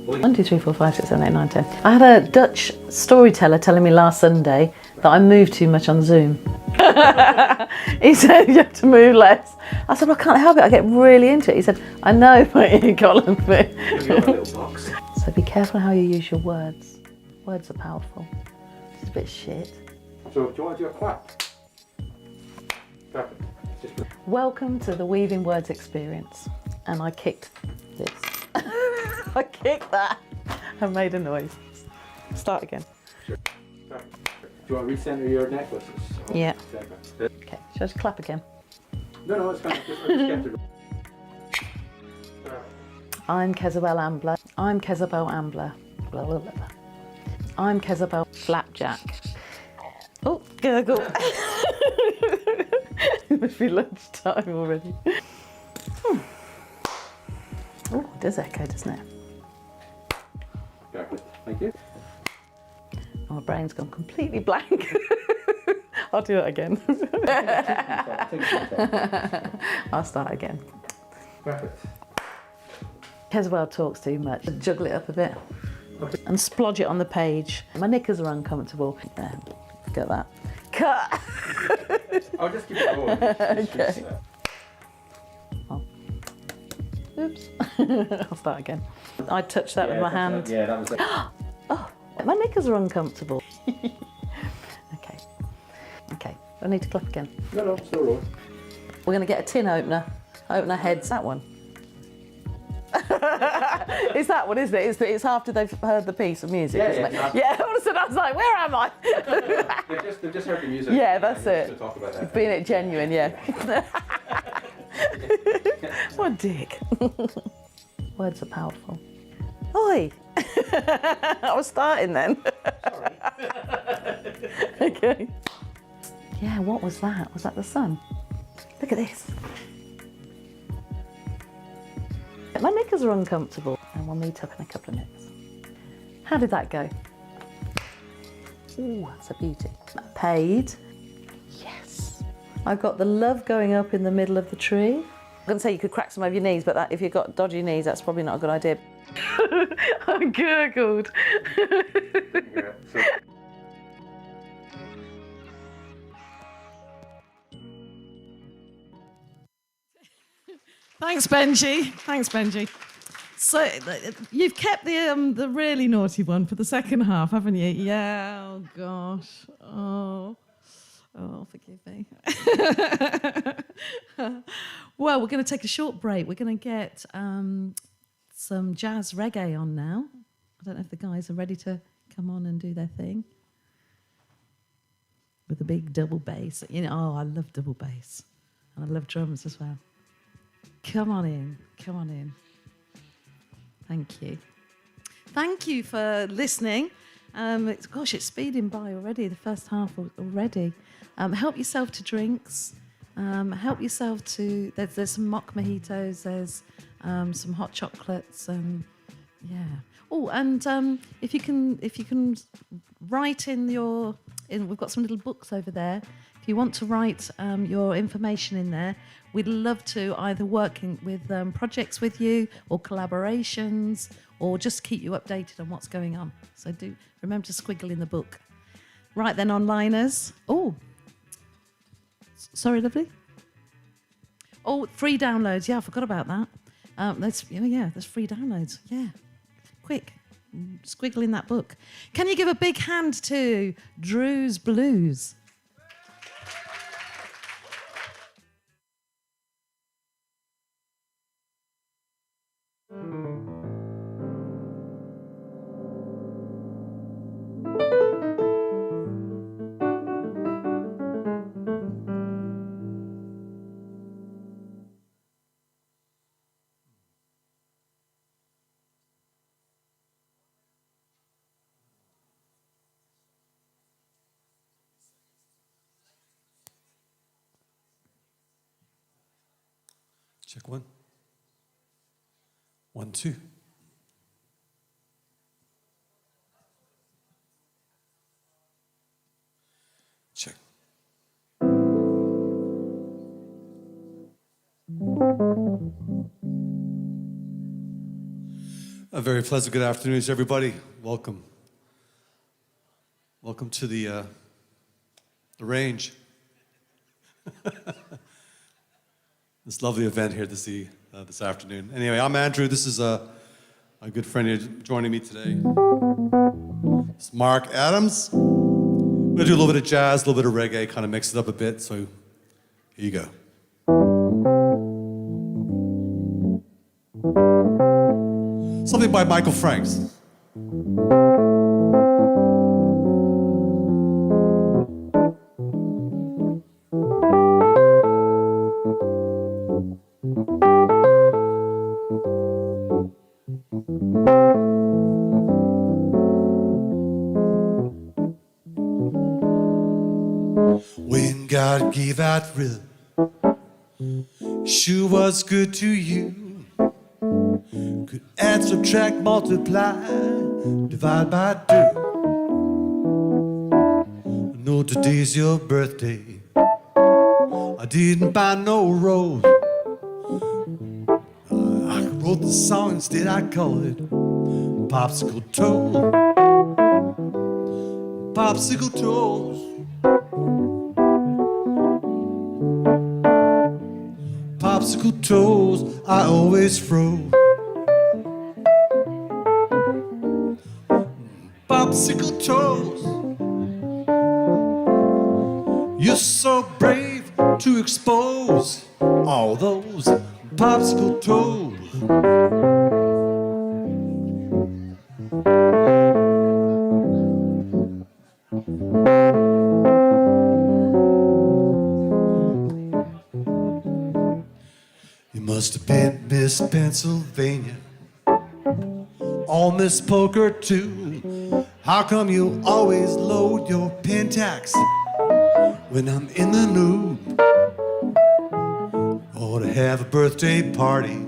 1, 2, 3, 4, 5, 6, 7, 8, 9, 10. I had a Dutch storyteller telling me last Sunday that I move too much on Zoom. He said you have to move less. I said, well, I can't help it. I get really into it. He said, I know, but you got to fit. So be careful how you use your words. Words are powerful. It's a bit shit. So do you want to do a clap? Perfect. Welcome to the Weaving Words experience. And I kicked this. I kicked that and made a noise. Start again. Sure. Perfect. Do you want to recenter your necklaces? Yeah. Okay, shall I just clap again? No, it's fine. Just get to I'm Kezabel Ambler. I'm Kezabel Ambler. Blah, blah, blah. I'm Kezabel Flapjack. Oh, gurgle. It must be lunchtime already. Oh, it does echo, doesn't it? Perfect. Thank you. Oh, my brain's gone completely blank. I'll do it again. I'll start again. Perfect. Kezabel talks too much. Juggle it up a bit. Okay. And splodge it on the page. My knickers are uncomfortable. There, get that. Cut! I'll just keep it going. Okay. Oh. Oops. I'll start again. I touched that with my hand. Yeah, that was it. Oh, my knickers are uncomfortable. Okay. Okay, I need to clap again. No, still rolling. We're going to get a tin opener. Open our heads. That one. It's that one, isn't it? It's after they've heard the piece of music, isn't it? Yeah, all of a sudden I was like, where am I? they've just heard the music. Yeah, that's it. To talk about that. Being it genuine, yeah. What a dick. Words are powerful. Oi! I was starting then. Sorry. Okay. Yeah, what was that? Was that the sun? Look at this. My knickers are uncomfortable and we'll meet up in a couple of minutes. How did that go? Ooh, that's a beauty. Paid. Yes. I've got the love going up in the middle of the tree. I'm going to say you could crack some over your knees, but if you've got dodgy knees, that's probably not a good idea. I gurgled. Yeah, so. Thanks, Benji. Thanks, Benji. So you've kept the really naughty one for the second half, haven't you? Yeah. Oh gosh. Oh, forgive me. Well, we're going to take a short break. We're going to get some jazz reggae on now. I don't know if the guys are ready to come on and do their thing with a big double bass. You know, oh, I love double bass, and I love drums as well. Come on in. Thank you. Thank you for listening. It's speeding by already, the first half already. Help yourself to drinks. Help yourself to, there's some mock mojitos, there's some hot chocolates. Yeah. Oh, and if you can write we've got some little books over there. If you want to write your information in there, we'd love to either work with projects with you or collaborations or just keep you updated on what's going on. So do remember to squiggle in the book. Right then, onliners. Oh, sorry, lovely. Oh, free downloads. Yeah, I forgot about that. There's free downloads. Yeah, quick, squiggle in that book. Can you give a big hand to Drew's Blues? Check 1. 1, 2. A very pleasant good afternoon to everybody. Welcome. Welcome to the range. This lovely event here this afternoon. Anyway, I'm Andrew. This is a good friend here joining me today. It's Mark Adams. We're gonna do a little bit of jazz, a little bit of reggae, kind of mix it up a bit. So here you go. Something by Michael Franks. When God gave that rhythm, sure was good to you. Could add, subtract, multiply, divide by 2. I know today's your birthday. I didn't buy no rose. I wrote the song, instead I called it Popsicle Toast. Popsicle Toast. Popsicle Toast, I always froze. Popsicle Toast, you're so brave to expose all those popsicle toes. You must have been Miss Pennsylvania, or Miss Poker too. How come you always load your Pentax when I'm in the mood? Or to have a birthday party,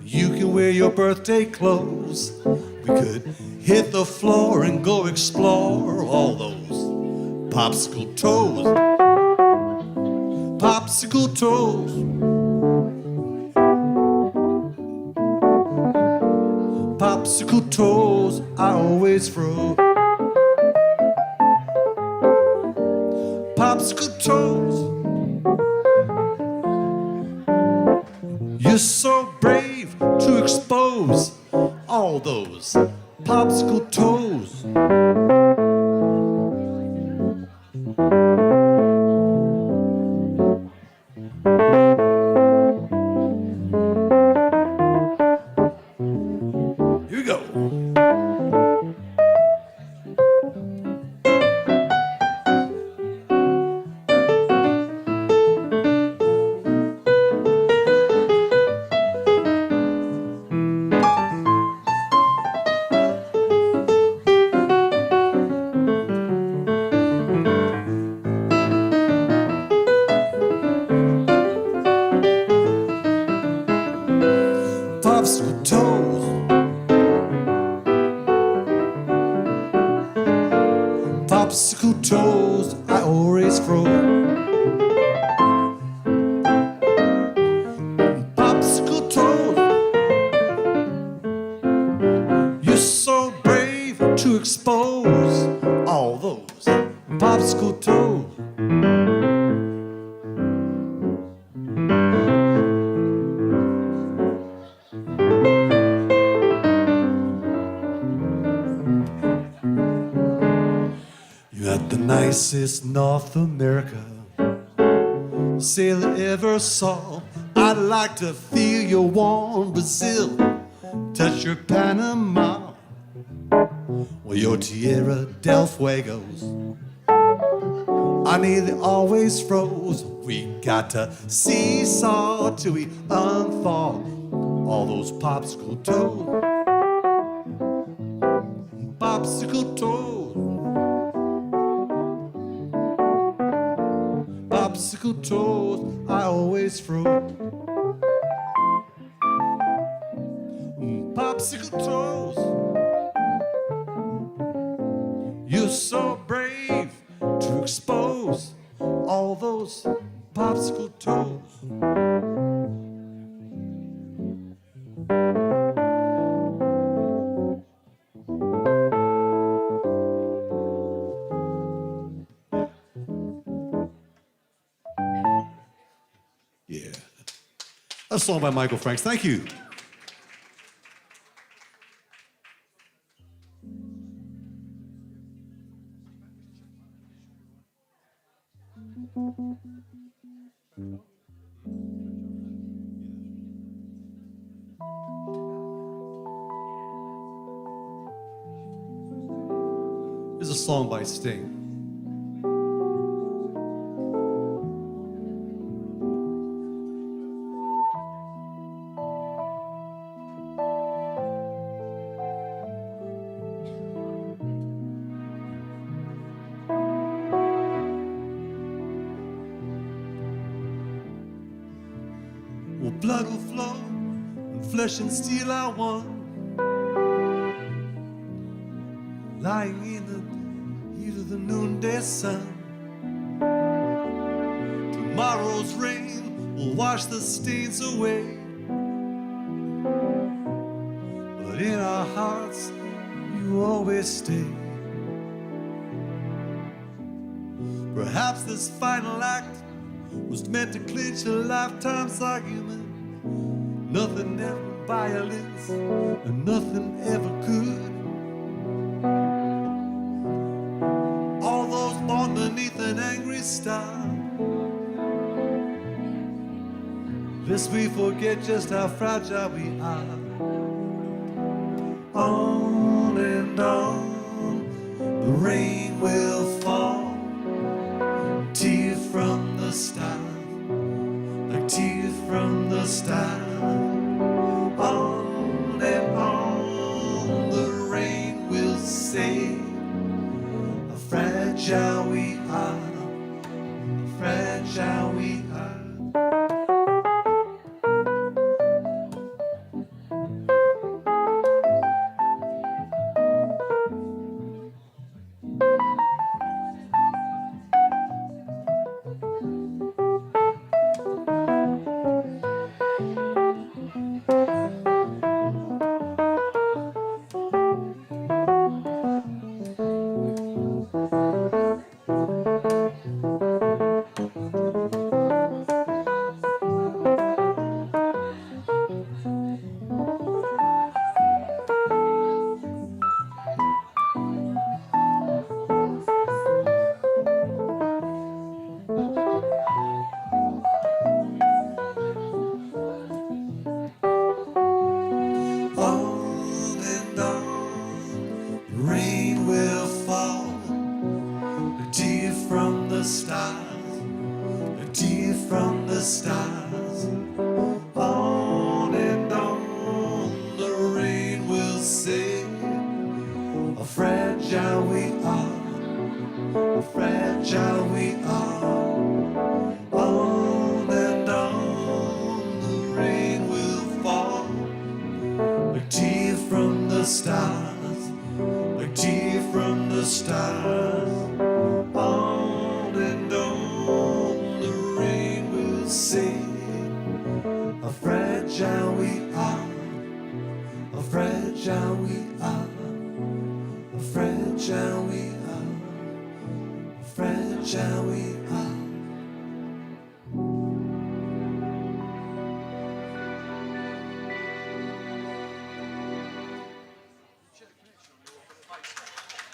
you can wear your birthday clothes. We could hit the floor and go explore all those popsicle toes. Popsicle toes. Popsicle toes, I always froze. Popsicle toes, you're so brave to expose all those popsicle toes. Here we go. Popsicle toes. Popsicle toes, I always froze. Popsicle toes, you're so brave to expose all those popsicle toes. You had the nicest North America sailor ever saw. I'd like to feel your warm Brazil, touch your Panama, or your Tierra del Fuegos. I nearly always froze. We got to seesaw till we unthaw all those popsicle toes. Popsicle toes. Popsicle toes, I always froze. Popsicle toes, you're so brave to expose all those popsicle toes. A song by Michael Franks. Thank you. This is a song by Sting. Well, blood will flow, and flesh and steel are one. Lying in the heat of the noonday sun. Tomorrow's rain will wash the stains away. But in our hearts, you always stay. Perhaps this final act was meant to clinch a lifetime's argument. Nothing ever violence, and nothing ever could. All those born beneath an angry star, lest we forget just how fragile we are. On and on, the rain will fall, tear from the stars, like tears from the stars. On and on, the rain will say, how fragile we are, how fragile we are.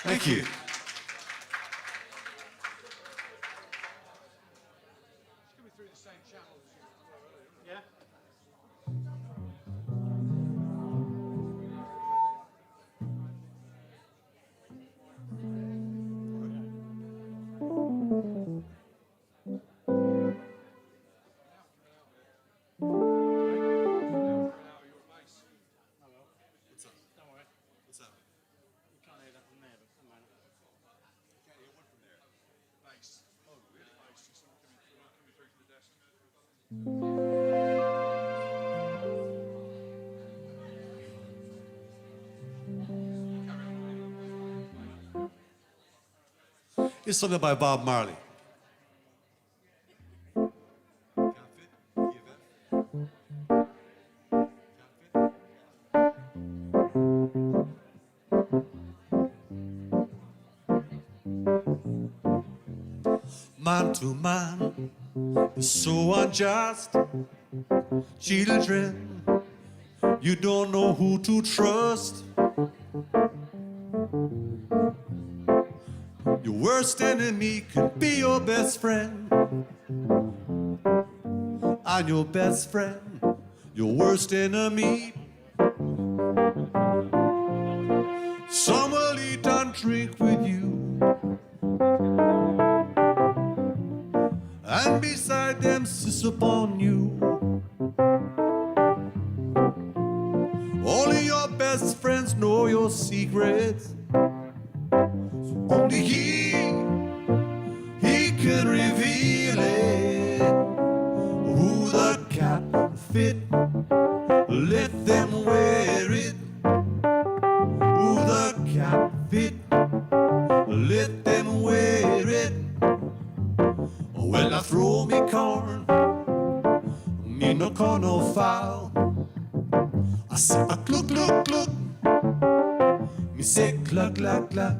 Thank you. Here's something by Bob Marley. Man to man is so unjust. Children, you don't know who to trust. Your worst enemy could be your best friend. And your best friend, your worst enemy. Some will eat and drink with you, and beside them sis upon you. Only your best friends know your secrets. So only he can reveal it. Who the cap fit, let them wear it. Who the cap fit, let them wear it. Well, I throw me corn, me no corn no foul. I say a cluck, cluck, cluck, me say cluck, cluck, cluck,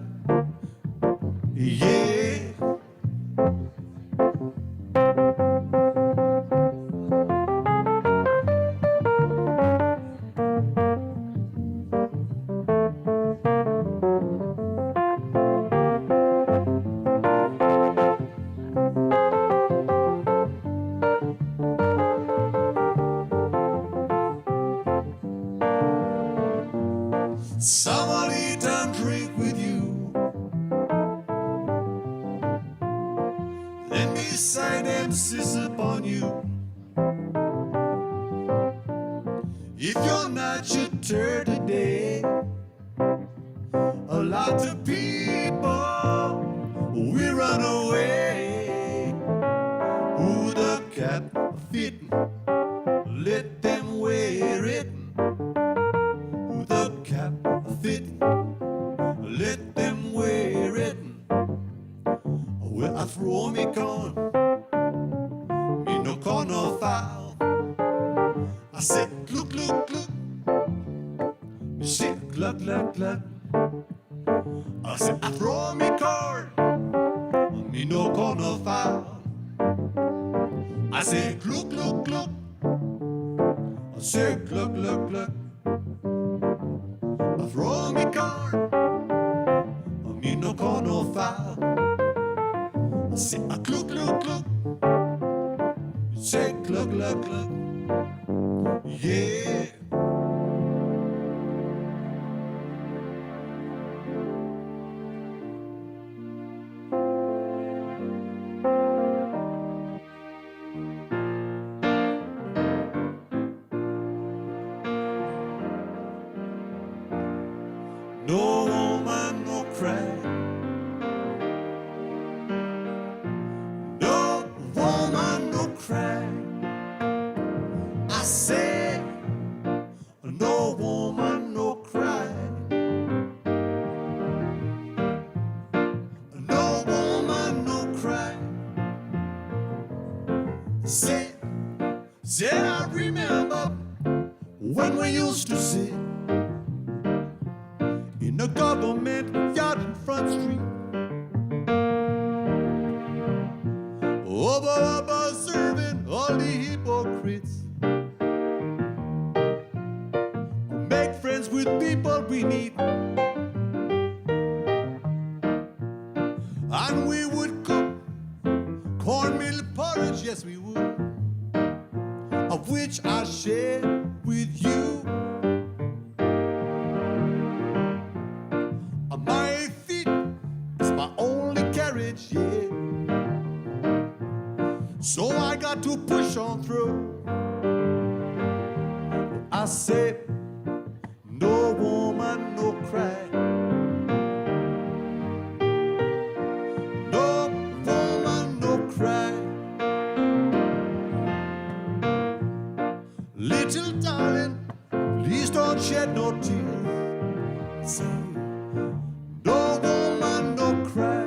yeah. Someone eat and drink with you, then beside them sis upon you. If you're not your turn today, a lot of people we run away. Who the cap fit, let them wear it. Who the cap fit, let them wear it. Well, I throw me corn, me no corn no foul. I say look, look, look, me say cluck, cluck, cluck. I say I throw me corn, me no corn no foul. I say cluck, cluck, cluck. I say cluck, cluck, cluck. I throw me corn, me no corn no foul. I say a cluck, cluck, cluck. You say cluck, cluck, cluck. Yeah. No woman, no cry. No woman, no cry. I say, no woman, no cry. No woman, no cry. Say, I remember when we used to sit in the government yard in Front Street, observing all the hypocrites who make friends with people we need. And we would cook cornmeal porridge, yes we would, of which I share with you. My feet is my only carriage, yeah. So I got to push on through. I say, no woman, no cry. No woman, no cry. Little darling, please don't shed no tears. Say, no woman, no cry.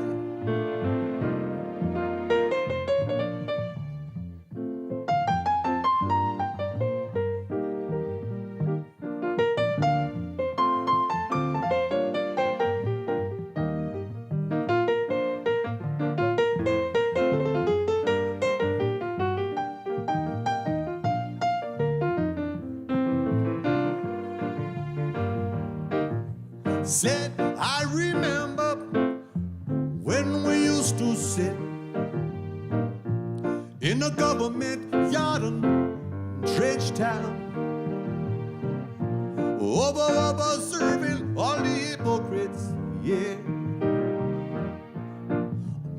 Said, I remember when we used to sit in the government yard in Town, observing all the hypocrites, yeah.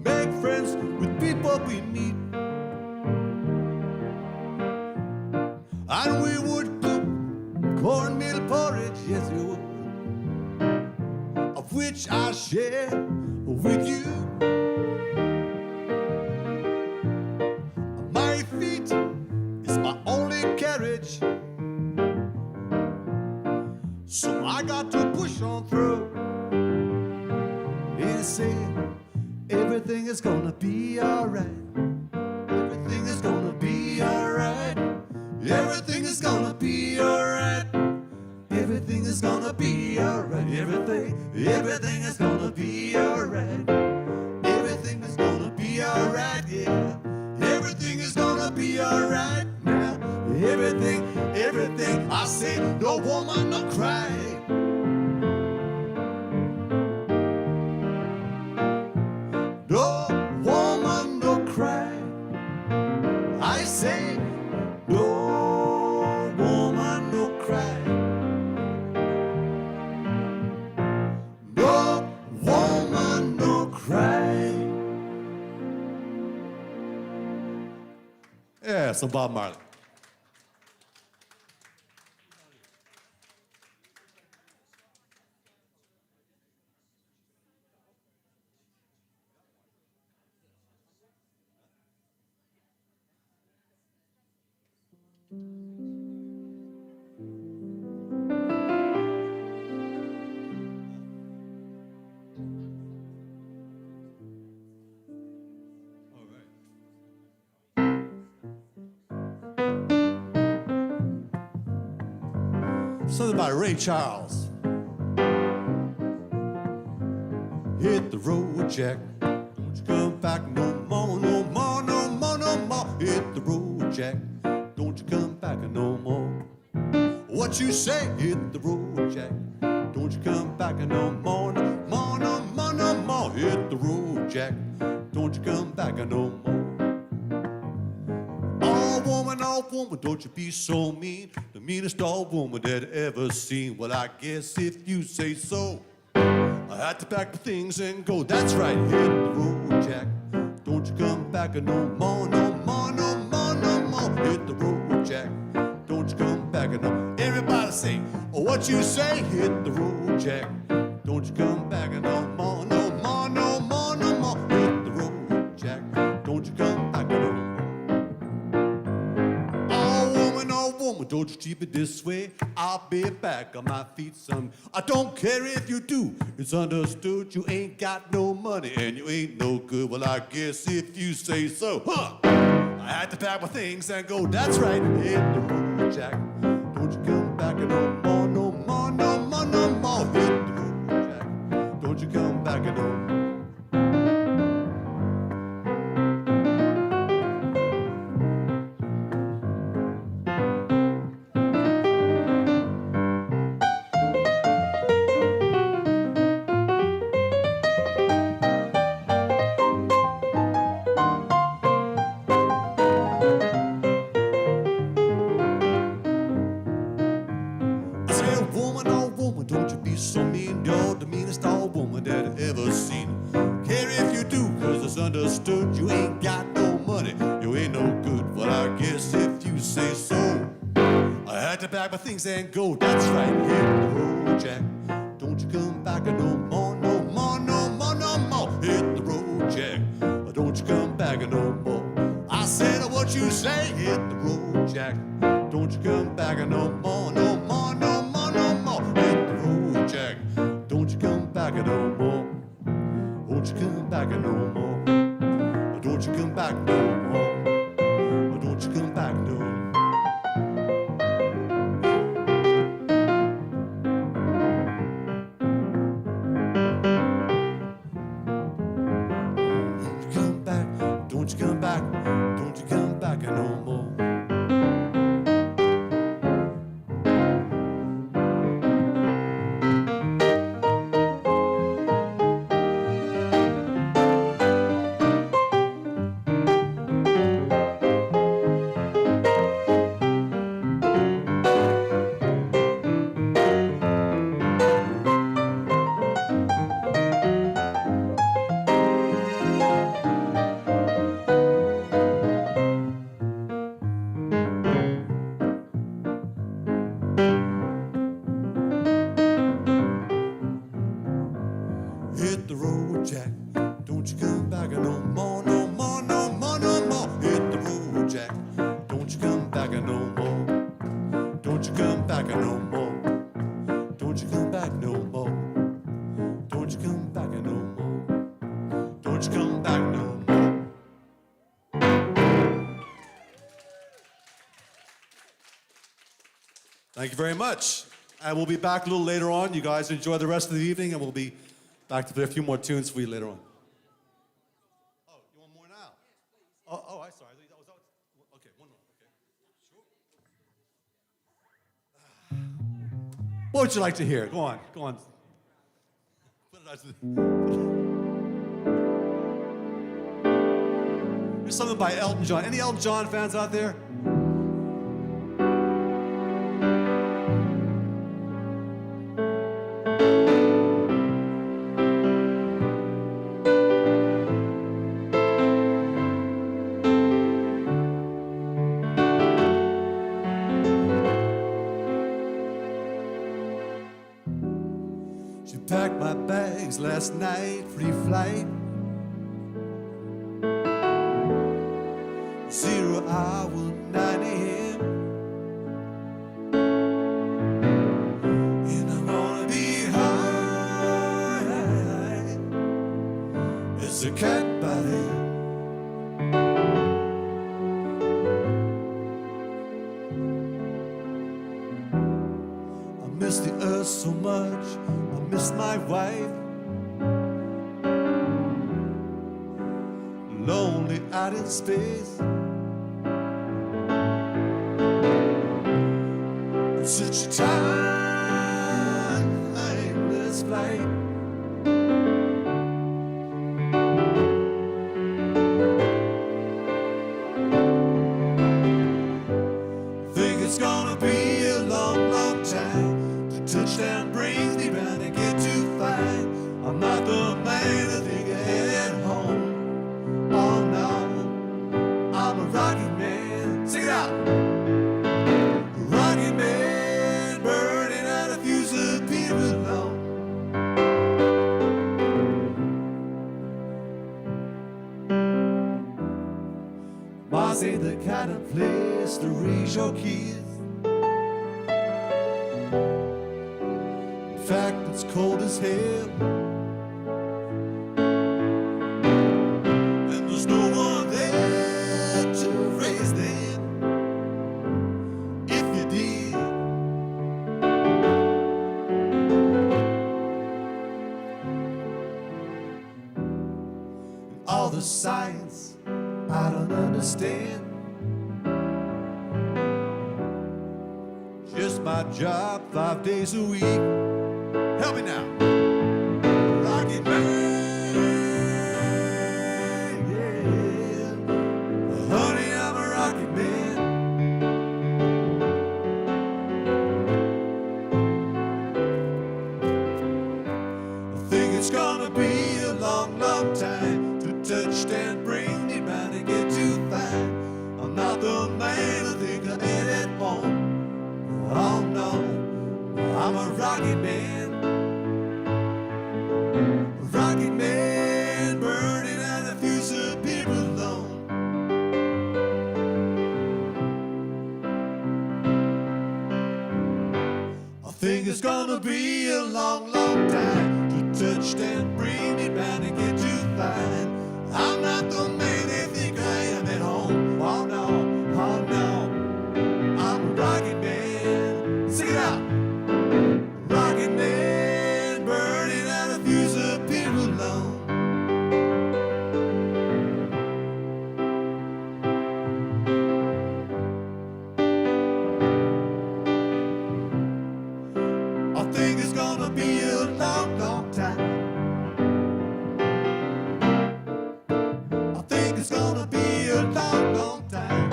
Make friends with people we meet, and we would cook cornmeal porridge, yes we would, of which I share with you. My feet is my only carriage, so I got to push on through and say everything is gonna be alright. Everything is gonna be alright. Everything is gonna be alright. Everything is gonna be alright. Everything is gonna be alright. Everything is gonna be alright, yeah. Everything is gonna be alright now. Everything, I say, no woman, no cry. No woman, no cry. I say, no woman, no cry. No woman, no cry. Yeah, so Bob Marley. Something by Ray Charles. Hit the road, Jack. Don't you come back no more, no more, no more, no more. Hit the road, Jack. Don't you come back no more. What you say? Hit the road, Jack. Don't you come back no more, no more, no more, no more. Hit the road, Jack. Don't you come back no more. Oh woman, don't you be so mean. The meanest old woman that I ever seen. Well, I guess if you say so, I had to pack the things and go. That's right, hit the road, Jack. Don't you come back no more, no more, no more, no more. Hit the road, Jack. Don't you come back no more. Everybody say, oh, what you say? Hit the road, Jack. Don't you come back no more, no more, no more, no more. Hit the road, Jack. Don't you come back no more. Oh woman, don't you treat me this way. I'll be back on my feet some. I don't care if you do. It's understood you ain't got no money and you ain't no good. Well, I guess if you say so, huh? I had to pack my things and go. That's right, hit the road, Jack. Don't you come back no more, no more, no more, no more. Hit the road, Jack. Don't you come back no more. Don't you be so mean, you're the meanest old woman that I ever seen. Care if you do, cause it's understood you ain't got no money, you ain't no good. Well, I guess if you say so, I had to pack my things and go. That's right, hit the road, Jack. Don't you come back no more, no more, no more, no more. Hit the road, Jack. Don't you come back no more. I said what you say, hit the road, Jack. Don't you come back no more, no more, no more, no more. Hit the road, Jack. Don't you come back no more. Won't you come back no more. Don't you come back no more. Don't you come back no more. Don't you come back, don't you come back no more. back no more. Don't you come back no more. Don't you come back no more. Don't you come back no more. Thank you very much. And we'll be back a little later on. You guys enjoy the rest of the evening, and we'll be back to play a few more tunes for you later on. Oh, you want more now? Oh, I'm sorry. Okay, one more. Okay, sure. What would you like to hear? Go on. There's something by Elton John. Any Elton John fans out there? She packed my bags last night, free flight. 0 hour, 9 a.m. And I'm gonna be high as a cat by then. I miss the earth so much. I miss my wife. Lonely out in space. It's such a timeless flight. Think it's gonna be a long, long time till touchdown brings me round and get to find I'm not the man I think I had at home. Oh no, I'm a rocket man. Sing it out. Rocket man, burning out a fuse of people alone. Mars ain't the kind of place to raise your kids. In fact, it's cold as hell. And there's no one there to raise them. If you did, all the science I don't understand. Just my job 5 days a week. Help me now. Rocket man, yeah. Honey, I'm a rocket man. I think it's gonna be a long, long time to touchdown bring me round and get to find I'm not the man I think I had at home. Oh no, I'm a rocket man. Rocket man, burning out a fuse of people alone. I think it's gonna be a long, long time to touchdown bring me round and get to find I'm not the man they think I am at home. Oh no, I'm a rocket man. Sing it out. Rocket man, burning out a fuse of people alone. I think it's gonna be a long, long time. I think it's gonna be a long, long time.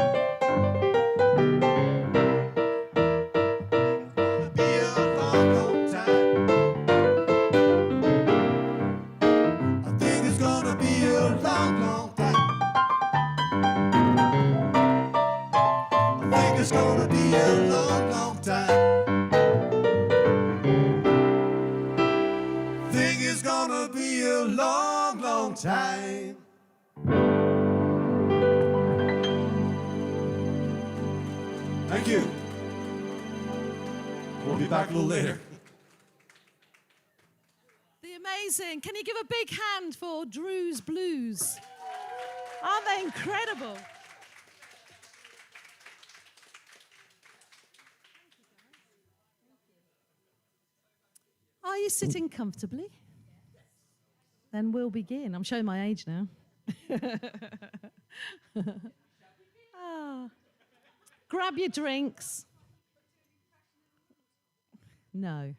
Gonna be a long, long time. I think it's gonna be a long, long time. I think it's gonna be a long, long time. Think it's gonna be a long, long time. Thank you. We'll be back a little later. The amazing. Can you give a big hand for Drew's Blues? Aren't they incredible? Are you sitting comfortably? Then we'll begin. I'm showing my age now. Grab your drinks. No.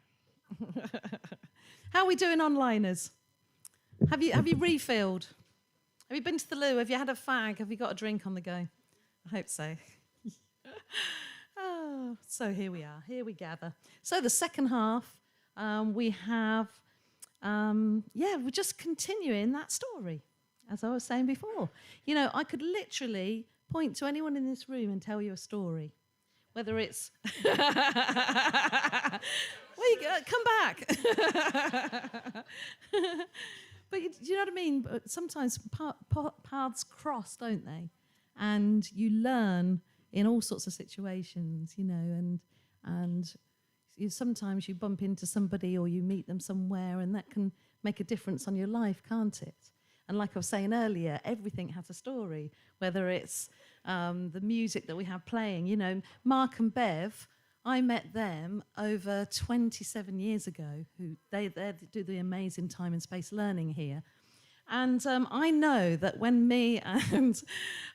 How are we doing onliners? Have you refilled? Have you been to the loo? Have you had a fag? Have you got a drink on the go? I hope so. So here we are. Here we gather. So the second half, we have, we're just continuing that story, as I was saying before. You know, I could literally point to anyone in this room and tell you a story, whether it's... come back. But you know what I mean? But sometimes paths cross, don't they? And you learn in all sorts of situations, you know, and sometimes you bump into somebody or you meet them somewhere, and that can make a difference on your life, can't it? And like I was saying earlier, everything has a story, whether it's the music that we have playing. You know, Mark and Bev, I met them over 27 years ago. They do the amazing time and space learning here. And I know that when me and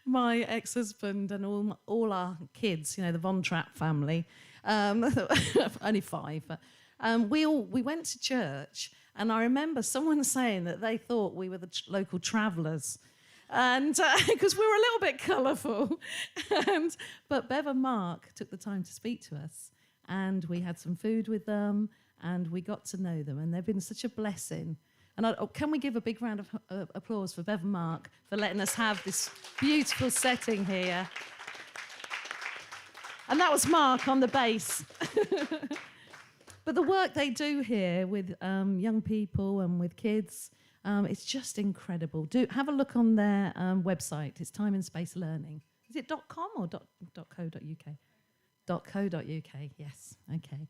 my ex-husband and all our kids, you know, the Von Trapp family, only 5, but we went to church, and I remember someone saying that they thought we were the local travellers, and because we were a little bit colourful. But Bev and Mark took the time to speak to us, and we had some food with them, and we got to know them, and they've been such a blessing. And can we give a big round of applause for Bev and Mark for letting us have this beautiful setting here? And that was Mark on the bass. But the work they do here with young people and with kids, it's just incredible. Have a look on their website. It's Time and Space Learning. Is it .com or .co.uk? .co.uk, yes, okay.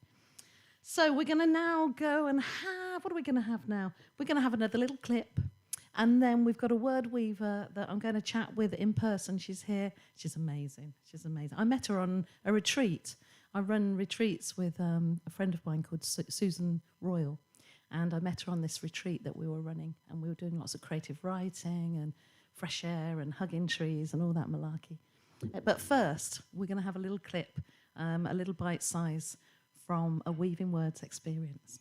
So we're going to now go and have, what are we going to have now? We're going to have another little clip, and then we've got a word weaver that I'm going to chat with in person. She's here. She's amazing. She's amazing. I met her on a retreat. I run retreats with a friend of mine called Susan Royal, and I met her on this retreat that we were running, and we were doing lots of creative writing and fresh air and hugging trees and all that malarkey. But first, we're going to have a little clip, a little bite size from a Weaving Words experience.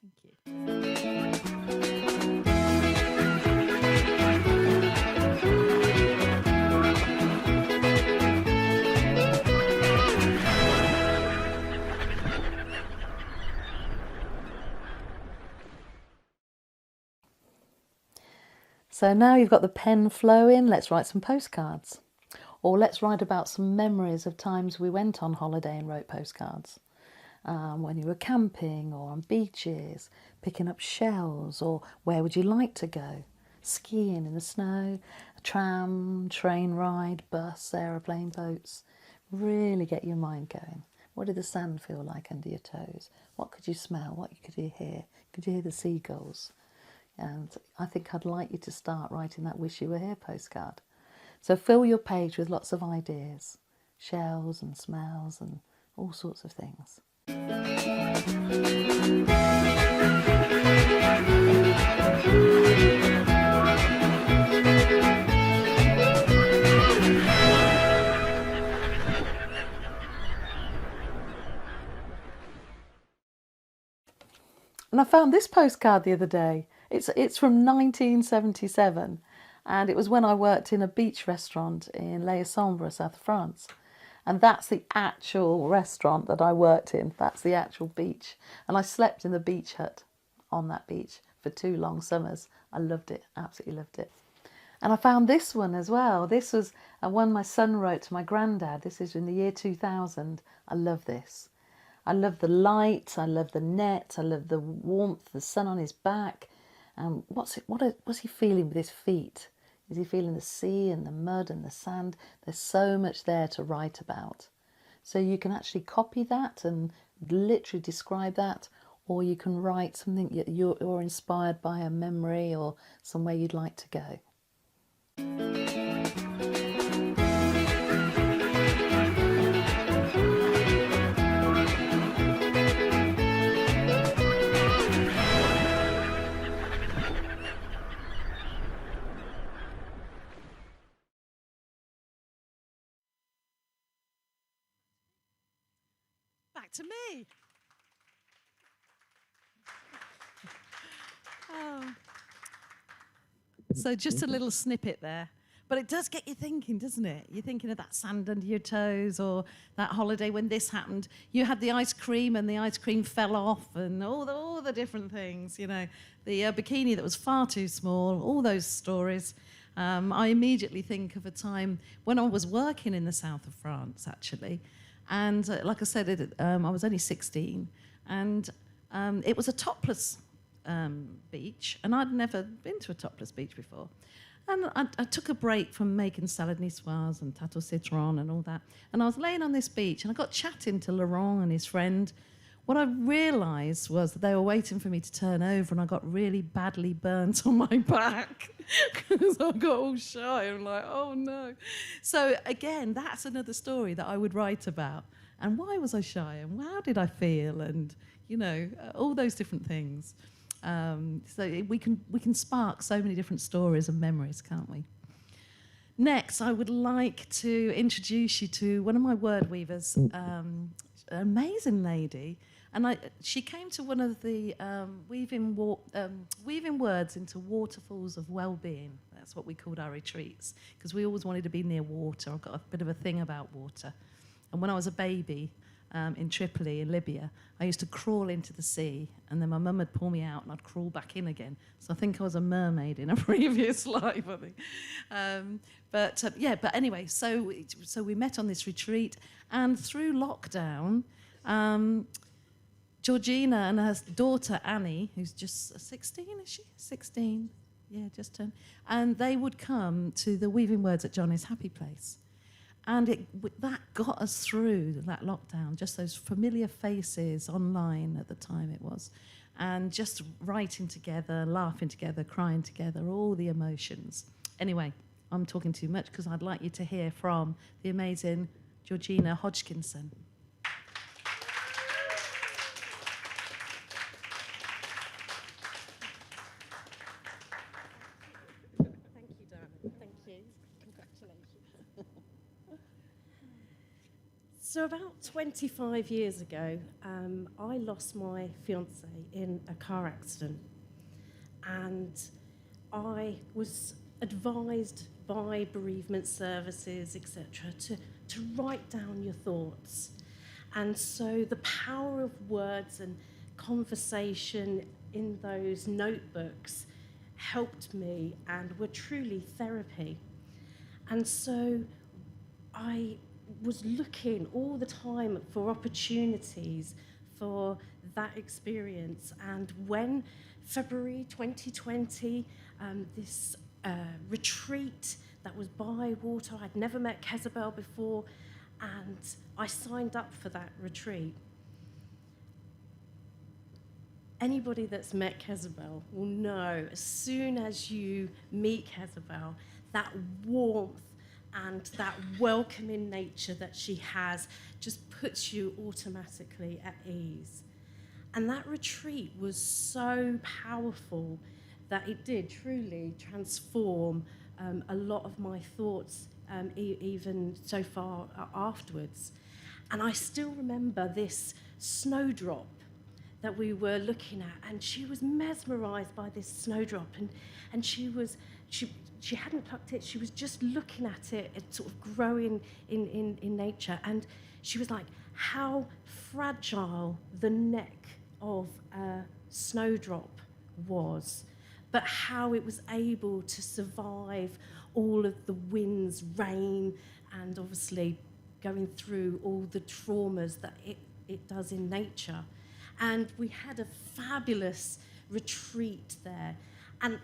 Thank you. So now you've got the pen flowing, let's write some postcards. Or let's write about some memories of times we went on holiday and wrote postcards. When you were camping or on beaches, picking up shells, or where would you like to go? Skiing in the snow, a tram, train ride, bus, aeroplane, boats. Really get your mind going. What did the sand feel like under your toes? What could you smell? What could you hear? Could you hear the seagulls? And I think I'd like you to start writing that Wish You Were Here postcard. So fill your page with lots of ideas, shells and smells and all sorts of things. And I found this postcard the other day. It's from 1977, and it was when I worked in a beach restaurant in Les Sombres, south of France. And that's the actual restaurant that I worked in. That's the actual beach. And I slept in the beach hut on that beach for 2 long summers. I loved it, absolutely loved it. And I found this one as well. This was one my son wrote to my granddad. This is in the year 2000. I love this. I love the light, I love the net, I love the warmth, the sun on his back. What's he feeling with his feet? Is he feeling the sea and the mud and the sand? There's so much there to write about. So you can actually copy that and literally describe that, or you can write something you're inspired by, a memory or somewhere you'd like to go. Back to me. Oh. So just a little snippet there. But it does get you thinking, doesn't it? You're thinking of that sand under your toes, or that holiday when this happened. You had the ice cream and the ice cream fell off, and all the different things, you know. The bikini that was far too small, all those stories. I immediately think of a time when I was working in the south of France, actually. And like I said, I was only 16, and it was a topless beach, and I'd never been to a topless beach before. And I took a break from making salad niçoise and tarte au citron and all that. And I was laying on this beach, and I got chatting to Laurent and his friend. What I realised was that they were waiting for me to turn over, and I got really badly burnt on my back because I got all shy. I'm like, oh no. So again, that's another story that I would write about. And why was I shy? And how did I feel? And, you know, all those different things. So we can spark so many different stories and memories, can't we? Next, I would like to introduce you to one of my word weavers, an amazing lady. And she came to one of the weaving words into waterfalls of well-being. That's what we called our retreats, because we always wanted to be near water. I've got a bit of a thing about water. And when I was a baby in Tripoli, in Libya, I used to crawl into the sea, and then my mum would pull me out, and I'd crawl back in again. So I think I was a mermaid in a previous life, I think. But anyway, so we met on this retreat, and through lockdown, Georgina and her daughter Annie, who's just 16, is she? 16, yeah, just turned. And they would come to the Weaving Words at Johnny's Happy Place. And that got us through that lockdown, just those familiar faces online at the time it was, and just writing together, laughing together, crying together, all the emotions. Anyway, I'm talking too much because I'd like you to hear from the amazing Georgina Hodgkinson. Thank you, darling. Thank you. Congratulations. So about 25 years ago, I lost my fiance in a car accident, and I was advised by bereavement services, etc., to write down your thoughts. And so the power of words and conversation in those notebooks helped me and were truly therapy. And so I was looking all the time for opportunities for that experience. And when February 2020, this retreat that was by water, I'd never met Kezabel before, and I signed up for that retreat. Anybody that's met Kezabel will know, as soon as you meet Kezabel, that warmth and that welcoming nature that she has just puts you automatically at ease. And that retreat was so powerful that it did truly transform a lot of my thoughts, even so far afterwards. And I still remember this snowdrop that we were looking at, and she was mesmerised by this snowdrop, and she hadn't plucked it, she was just looking at it, it's sort of growing in nature, and she was like, how fragile the neck of a snowdrop was, but how it was able to survive all of the winds, rain, and obviously going through all the traumas that it does in nature. And we had a fabulous retreat there, and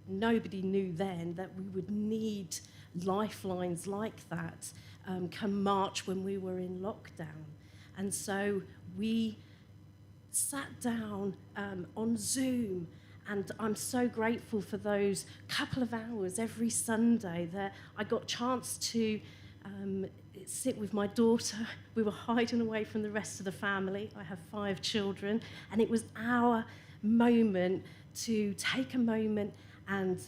nobody knew then that we would need lifelines like that come March when we were in lockdown. And so we sat down on Zoom, and I'm so grateful for those couple of hours every Sunday that I got a chance to sit with my daughter. We were hiding away from the rest of the family. I have 5 children, and it was our moment to take a moment, and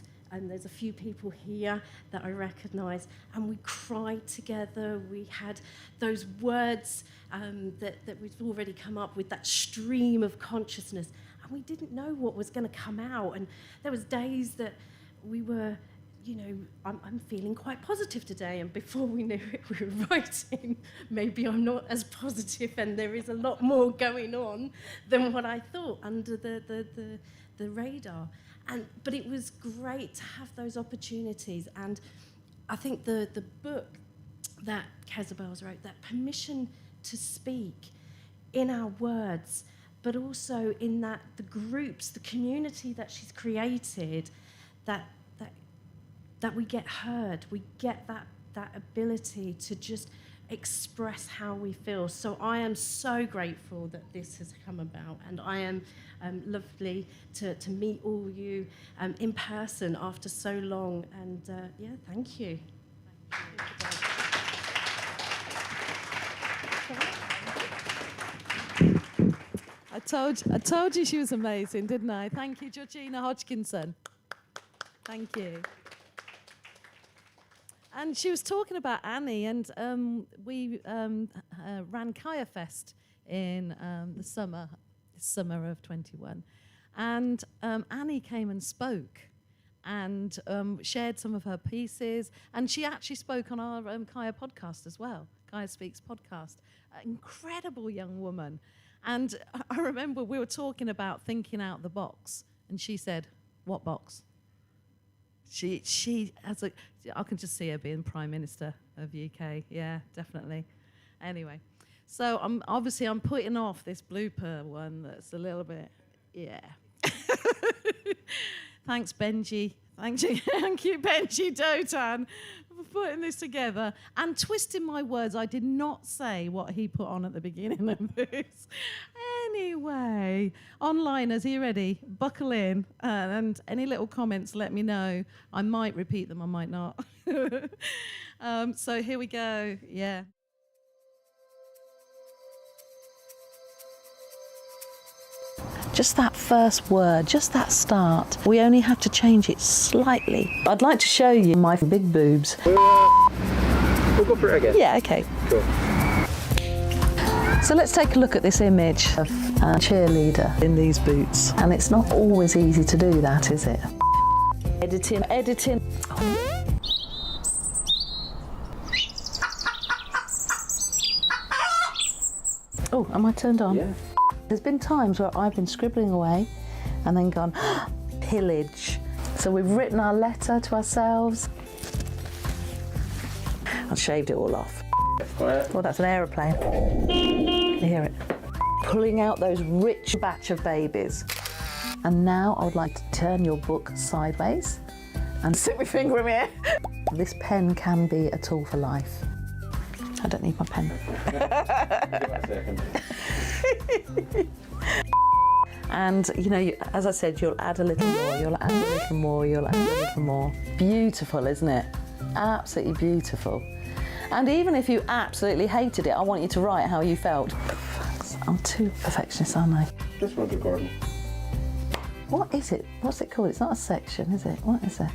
there's a few people here that I recognise, and we cried together. We had those words that we've already come up with, that stream of consciousness, and we didn't know what was going to come out. And there was days that we were, I'm feeling quite positive today, and before we knew it, we were writing, maybe I'm not as positive, and there is a lot more going on than what I thought under the radar. But it was great to have those opportunities, and I think the book that Kezabel's wrote, that permission to speak in our words, but also in that the groups, the community that she's created, that we get heard, we get that ability to just express how we feel. So I am so grateful that this has come about, and I am lovely to meet all you in person after so long, and thank you. I told you she was amazing, didn't I? Thank you, Georgina Hodgkinson. Thank you. And she was talking about Annie, and we ran Kaya Fest in the summer of 21. And Annie came and spoke and shared some of her pieces. And she actually spoke on our Kaya podcast as well, Kaya Speaks podcast. An incredible young woman. And I remember we were talking about thinking out the box. And she said, "What box?" She has I can just see her being Prime Minister of UK. Yeah, definitely. Anyway, so I'm putting off this blooper one that's a little bit, yeah. Thanks, Benji. Thank you, Benji Dotan, for putting this together and twisting my words. I did not say what he put on at the beginning of this. Anyway, onliners, are you ready? Buckle in, and any little comments, let me know. I might repeat them, I might not. So here we go, yeah. Just that first word, just that start. We only have to change it slightly. I'd like to show you my big boobs. We'll go for it again. Yeah, okay. Cool. So let's take a look at this image of a cheerleader in these boots. And it's not always easy to do that, is it? Editing. Oh, am I turned on? Yeah. There's been times where I've been scribbling away and then gone, pillage. So we've written our letter to ourselves. I shaved it all off. Quiet. Oh, that's an aeroplane. You hear it? Pulling out those rich batch of babies. And now I would like to turn your book sideways and stick my finger in here. This pen can be a tool for life. I don't need my pen. And, as I said, you'll add a little more, you'll add a little more, you'll add a little more. Beautiful, isn't it? Absolutely beautiful. And even if you absolutely hated it, I want you to write how you felt. I'm too perfectionist, aren't I? This one's recording. What is it? What's it called? It's not a section, is it? What is it?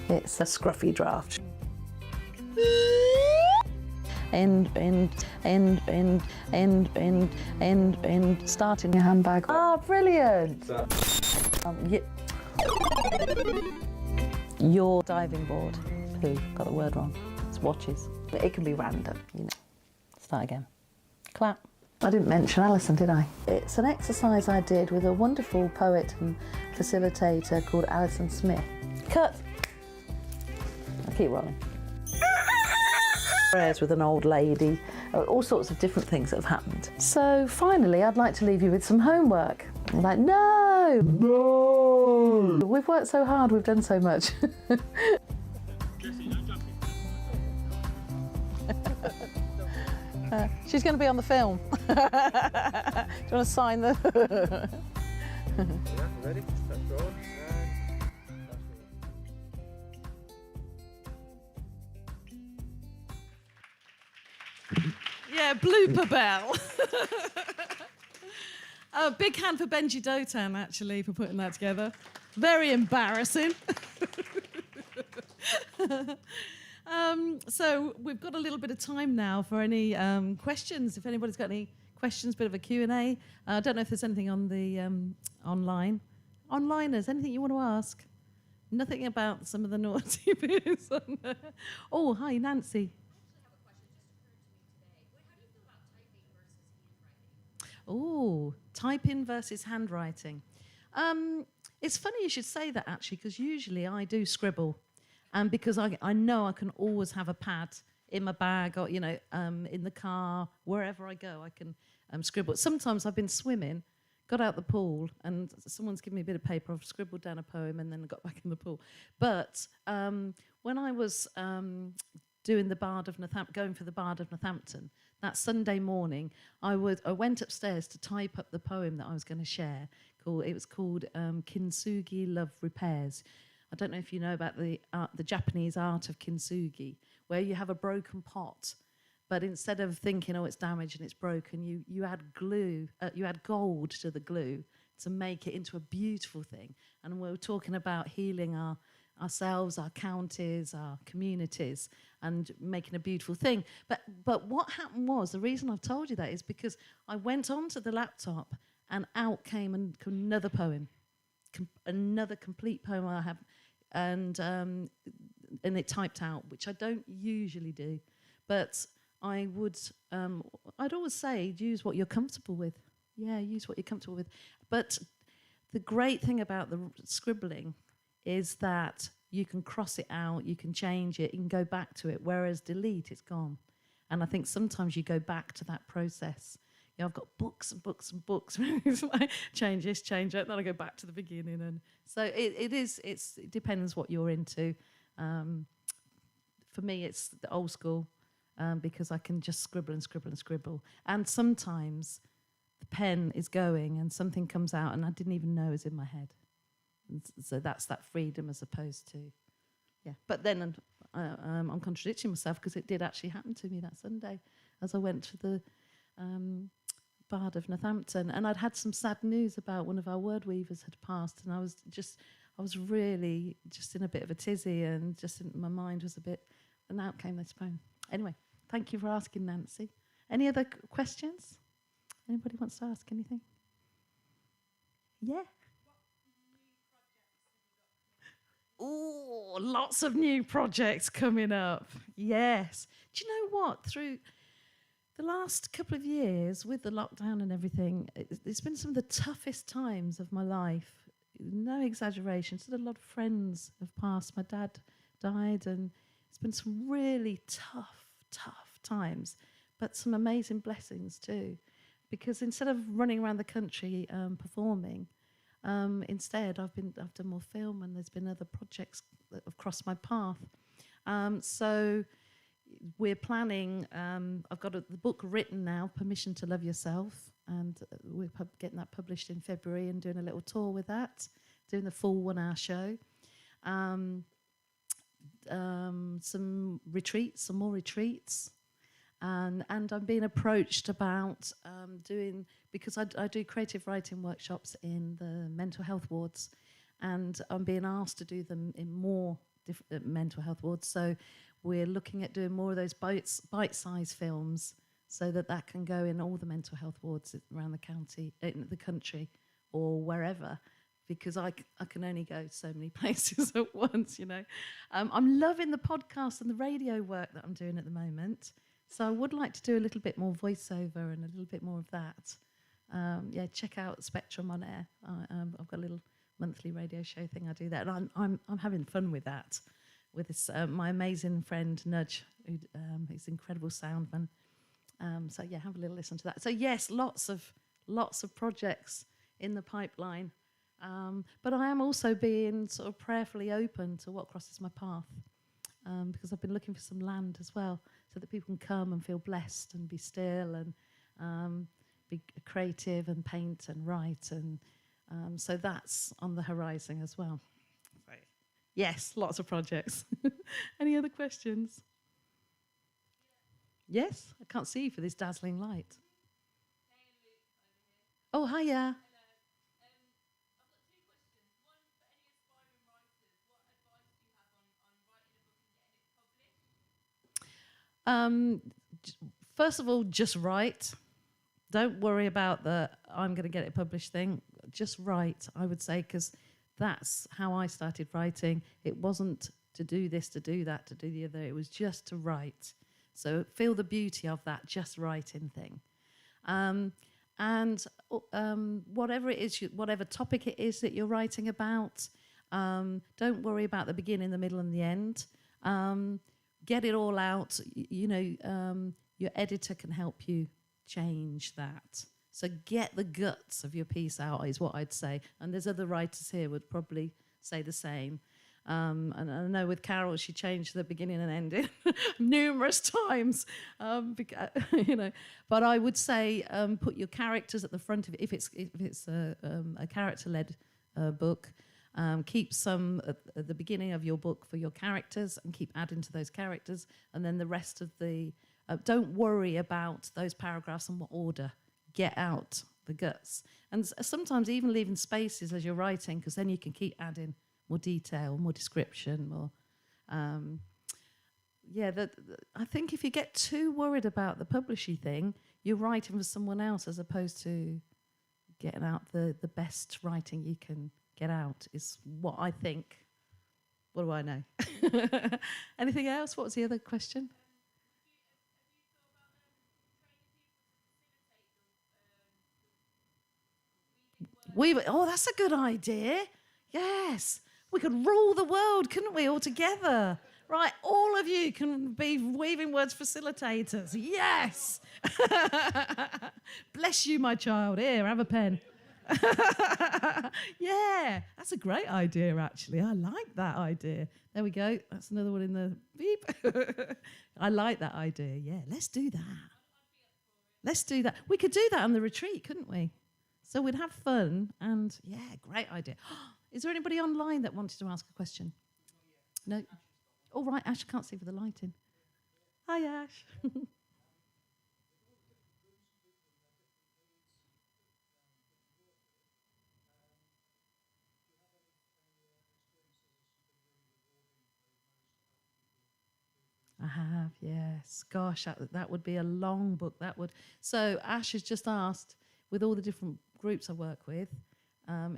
It's a scruffy draft. End, start in your handbag. Oh, brilliant! Your diving board. Who got the word wrong? It's watches. But it can be random, Start again. Clap. I didn't mention Alison, did I? It's an exercise I did with a wonderful poet and facilitator called Alison Smith. Cut. I'll keep rolling. Prayers with an old lady, all sorts of different things that have happened. So finally, I'd like to leave you with some homework. You're like, no! No! We've worked so hard, we've done so much. She's going to be on the film. Do you want to sign the... Yeah, ready? Start going. Yeah, blooper bell. Big hand for Benji Dotan, actually, for putting that together. Very embarrassing. So we've got a little bit of time now for any questions. If anybody's got any questions, bit of a Q&A. I don't know if there's anything on the online. Onliners, anything you want to ask? Nothing about some of the naughty bits on there. Oh, hi, Nancy. Oh, typing versus handwriting. It's funny you should say that, actually, because usually I do scribble. And because I know I can always have a pad in my bag or, in the car, wherever I go, I can scribble. Sometimes I've been swimming, got out the pool, and someone's given me a bit of paper, I've scribbled down a poem and then got back in the pool. But when I was doing the Bard of going for the Bard of Northampton, that Sunday morning, I went upstairs to type up the poem that I was going to share. It was called Kintsugi Love Repairs. I don't know if you know about the Japanese art of kintsugi, where you have a broken pot, but instead of thinking, oh, it's damaged and it's broken, you add glue, you add gold to the glue to make it into a beautiful thing. And we were talking about healing ourselves, our counties, our communities, and making a beautiful thing. But what happened was, the reason I've told you that is because I went onto the laptop and out came another poem, another complete poem I have, and it typed out, which I don't usually do, but I would, I'd always say, use what you're comfortable with. Yeah, use what you're comfortable with. But the great thing about the scribbling is that you can cross it out, you can change it, you can go back to it, whereas delete, it's gone. And I think sometimes you go back to that process. I've got books and books and books. Change this, change that, then I go back to the beginning. And so it depends what you're into. For me, it's the old school because I can just scribble and scribble and scribble. And sometimes the pen is going and something comes out and I didn't even know it was in my head. And so that's that freedom as opposed to, yeah. But then I'm contradicting myself because it did actually happen to me that Sunday as I went to the Bard of Northampton, and I'd had some sad news about one of our word weavers had passed, and I was really just in a bit of a tizzy, and my mind was a bit, and out came this poem. Anyway, thank you for asking, Nancy. Any other questions? Anybody wants to ask anything? Yeah. Oh, lots of new projects coming up. Yes. Do you know what? Through the last couple of years, with the lockdown and everything, it's been some of the toughest times of my life. No exaggeration. So a lot of friends have passed. My dad died, and it's been some really tough times, but some amazing blessings too. Because instead of running around the country performing, instead I've done more film, and there's been other projects that have crossed my path. So we're planning, I've got the book written now, Permission to Love Yourself, and we're getting that published in February and doing a little tour with that, doing the full 1-hour show. Some more retreats. And I'm being approached about doing, because I do creative writing workshops in the mental health wards, and I'm being asked to do them in more different mental health wards. So we're looking at doing more of those bite-sized films so that can go in all the mental health wards around the county, in the country, or wherever, because I can only go so many places at once, I'm loving the podcast and the radio work that I'm doing at the moment. So I would like to do a little bit more voiceover and a little bit more of that. Check out Spectrum on Air. I've got a little monthly radio show thing. I do that, and I'm having fun with that. With this, my amazing friend Nudge, who's an incredible soundman. So yeah, have a little listen to that. So yes, lots of projects in the pipeline. But I am also being sort of prayerfully open to what crosses my path. because I've been looking for some land as well, so that people can come and feel blessed and be still and be creative and paint and write. And so that's on the horizon as well. Right. Yes, lots of projects. Any other questions? Yes? I can't see you for this dazzling light. Oh, hiya. First of all, just write. Don't worry about the I'm going to get it published thing. Just write, I would say, because that's how I started writing. It wasn't to do this, to do that, to do the other. It was just to write. So feel the beauty of that just writing thing. And whatever it is, whatever topic it is that you're writing about, don't worry about the beginning, the middle, and the end. Get it all out. Your editor can help you change that. So get the guts of your piece out is what I'd say. And there's other writers here would probably say the same. And I know with Carol, she changed the beginning and ending numerous times, But I would say put your characters at the front of it. If it's a character-led book, keep some at the beginning of your book for your characters and keep adding to those characters. And then the rest of the... don't worry about those paragraphs and what order. Get out the guts. And sometimes even leaving spaces as you're writing, because then you can keep adding more detail, more description, more... I think if you get too worried about the publishing thing, you're writing for someone else as opposed to getting out the best writing you can get out, is what I think. What do I know? Anything else? What was the other question? That's a good idea. Yes. We could rule the world, couldn't we, all together? Right, all of you can be Weaving Words facilitators. Yes. Bless you, my child. Here, have a pen. Yeah, that's a great idea, actually. I like that idea. There we go. That's another one in the beep. I like that idea. Yeah, let's do that. Let's do that. We could do that on the retreat, couldn't we? So we'd have fun and, yeah, great idea. Is there anybody online that wanted to ask a question? No? All right, Ash, I can't see for the lighting. Hi, Ash. I have, yes. Gosh, that would be a long book. That would. So Ash has just asked, with all the different groups I work with,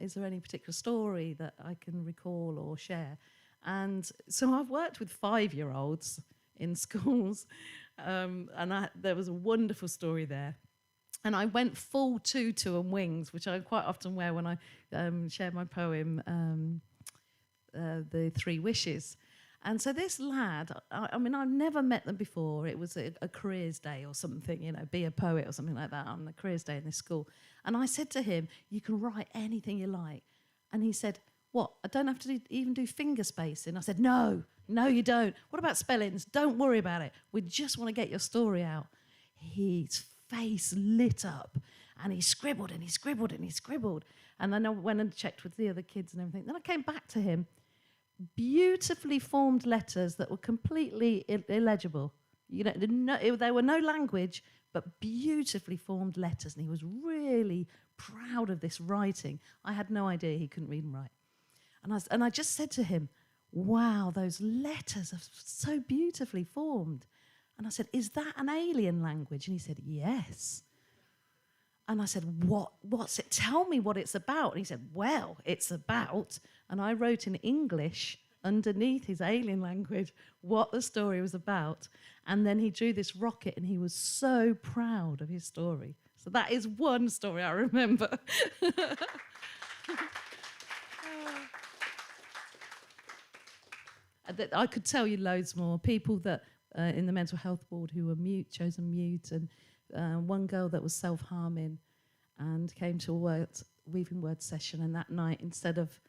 is there any particular story that I can recall or share? And so I've worked with 5-year-olds in schools, and there was a wonderful story there. And I went full tutu and wings, which I quite often wear when I share my poem, The 3 Wishes. And so this lad, I mean, I've never met them before. It was a careers day or something, be a poet or something like that on a careers day in this school. And I said to him, you can write anything you like. And he said, what, I don't have to even do finger spacing? I said, no, you don't. What about spellings? Don't worry about it. We just want to get your story out. His face lit up and he scribbled and he scribbled and he scribbled. And then I went and checked with the other kids and everything. Then I came back to him. Beautifully formed letters that were completely illegible. There were no language, but beautifully formed letters. And he was really proud of this writing. I had no idea he couldn't read and write. And I just said to him, wow, those letters are so beautifully formed. And I said, is that an alien language? And he said, yes. And I said, what's it? Tell me what it's about. And he said, well, it's about... And I wrote in English underneath his alien language what the story was about. And then he drew this rocket and he was so proud of his story. So that is one story I remember. I could tell you loads more. People that in the mental health ward who were chosen mute, and one girl that was self-harming and came to a Weaving Words session, and that night, instead of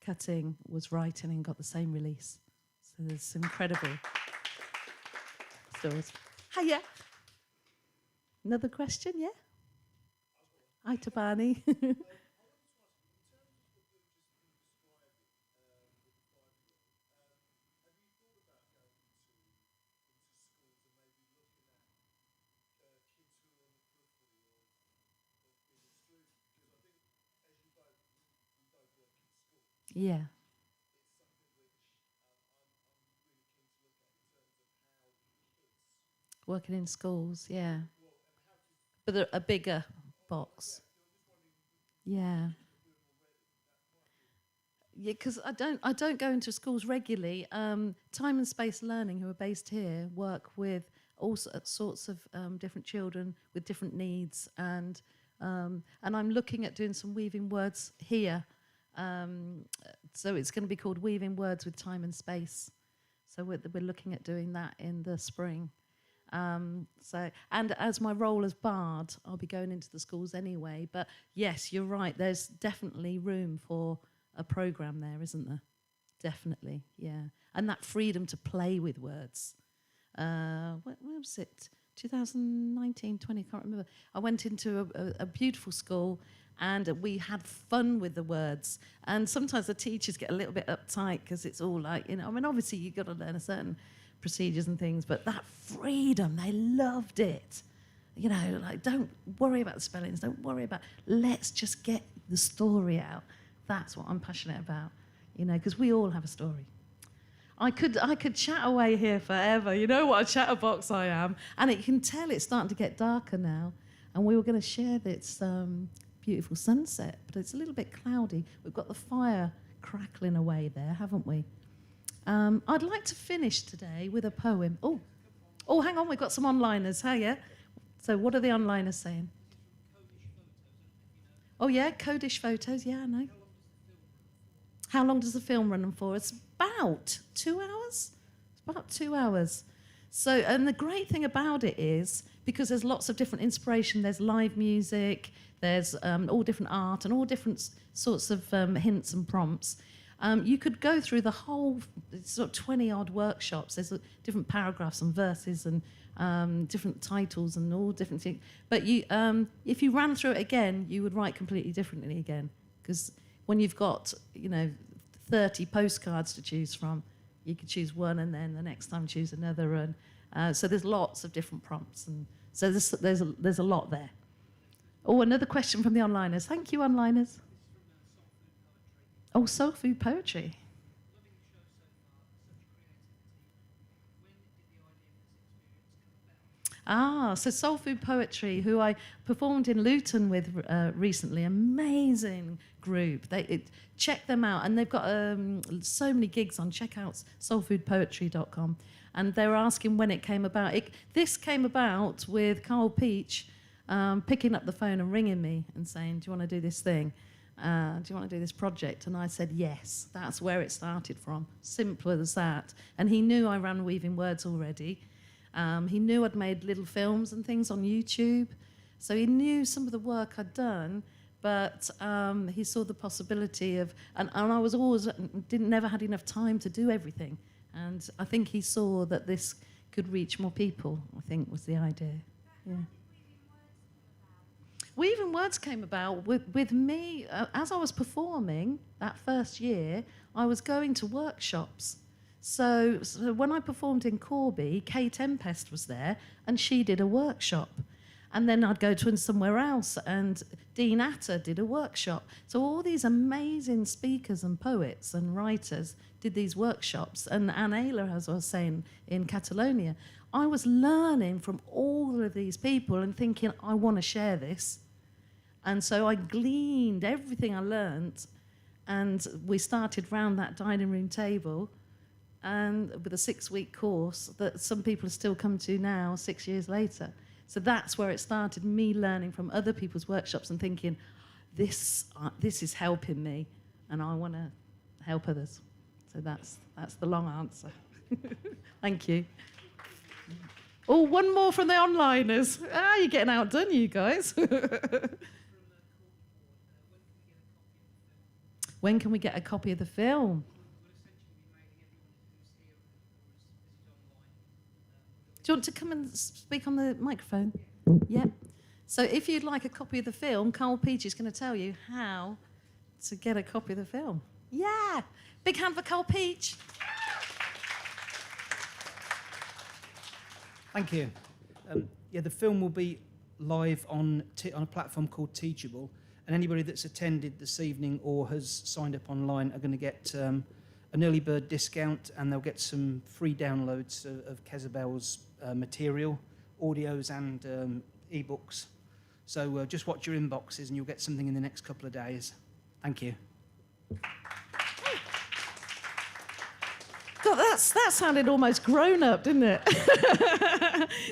cutting, was writing and got the same release. So there's some incredible stories. Hiya. Another question, yeah? Hi, Tabani. Yeah. Working in schools, yeah. But a bigger box. Yeah. Yeah, because I don't go into schools regularly. Time and Space Learning, who are based here, work with all sorts of different children with different needs, and I'm looking at doing some weaving words here. So it's going to be called Weaving Words with Time and Space. So we're looking at doing that in the spring. And as my role as Bard, I'll be going into the schools anyway. But yes, you're right. There's definitely room for a program there, isn't there? Definitely, yeah. And that freedom to play with words. Where was it? 2019, 20, I can't remember. I went into a beautiful school and we had fun with the words. And sometimes the teachers get a little bit uptight because it's all like, I mean, obviously you've got to learn a certain procedures and things, but that freedom, they loved it. Like, don't worry about the spellings, don't worry about, let's just get the story out. That's what I'm passionate about, because we all have a story. I could chat away here forever. You know what a chatterbox I am. And you can tell it's starting to get darker now. And we were going to share this beautiful sunset, but it's a little bit cloudy. We've got the fire crackling away there, haven't we? I'd like to finish today with a poem. Oh, hang on, we've got some onliners. Hiya. So what are the onliners saying? Oh, yeah, Codish Photos. Yeah, I know. How long does the film run for? It's about 2 hours. It's about 2 hours. So, and the great thing about it is, because there's lots of different inspiration, there's live music, there's all different art and all different sorts of hints and prompts. You could go through the whole sort of 20-odd workshops. There's different paragraphs and verses and different titles and all different things. But if you ran through it again, you would write completely differently again. Because when you've got, 30 postcards to choose from, you could choose one and then the next time choose another. And so there's lots of different prompts. And so there's a lot there. Oh, another question from the onliners. Thank you, onliners. Oh, soul food poetry. So Soul Food Poetry, who I performed in Luton with recently, amazing group. Check them out, and they've got so many gigs on. Check out soulfoodpoetry.com. And they were asking when it came about. This came about with Carl Peach picking up the phone and ringing me and saying, "Do you want to do this thing? Do you want to do this project?" And I said, yes. That's where it started from. Simple as that. And he knew I ran Weaving Words already. He knew I'd made little films and things on YouTube. So he knew some of the work I'd done, but he saw the possibility of, and I was always, never had enough time to do everything. And I think he saw that this could reach more people, I think was the idea. Yeah. Weaving Words came about with me, as I was performing that first year, I was going to workshops. So when I performed in Corby, Kay Tempest was there, and she did a workshop. And then I'd go to somewhere else, and Dean Atter did a workshop. So all these amazing speakers and poets and writers did these workshops. And Anne Ayler, as I was saying, in Catalonia, I was learning from all of these people and thinking, I want to share this. And so I gleaned everything I learnt, and we started round that dining room table, and with a 6-week course that some people have still come to now, 6 years later. So that's where it started, me learning from other people's workshops and thinking, this is helping me, and I want to help others. So that's the long answer. Thank you. Oh, one more from the onliners. You're getting outdone, you guys. When can we get a copy of the film? Do you want to come and speak on the microphone? Yep. So if you'd like a copy of the film, Carl Peach is going to tell you how to get a copy of the film. Yeah. Big hand for Carl Peach. Thank you. The film will be live on a platform called Teachable, and anybody that's attended this evening or has signed up online are going to get an early bird discount, and they'll get some free downloads of Kezabel's material, audios and ebooks. So just watch your inboxes and you'll get something in the next couple of days. Thank you. God, that sounded almost grown up, didn't it?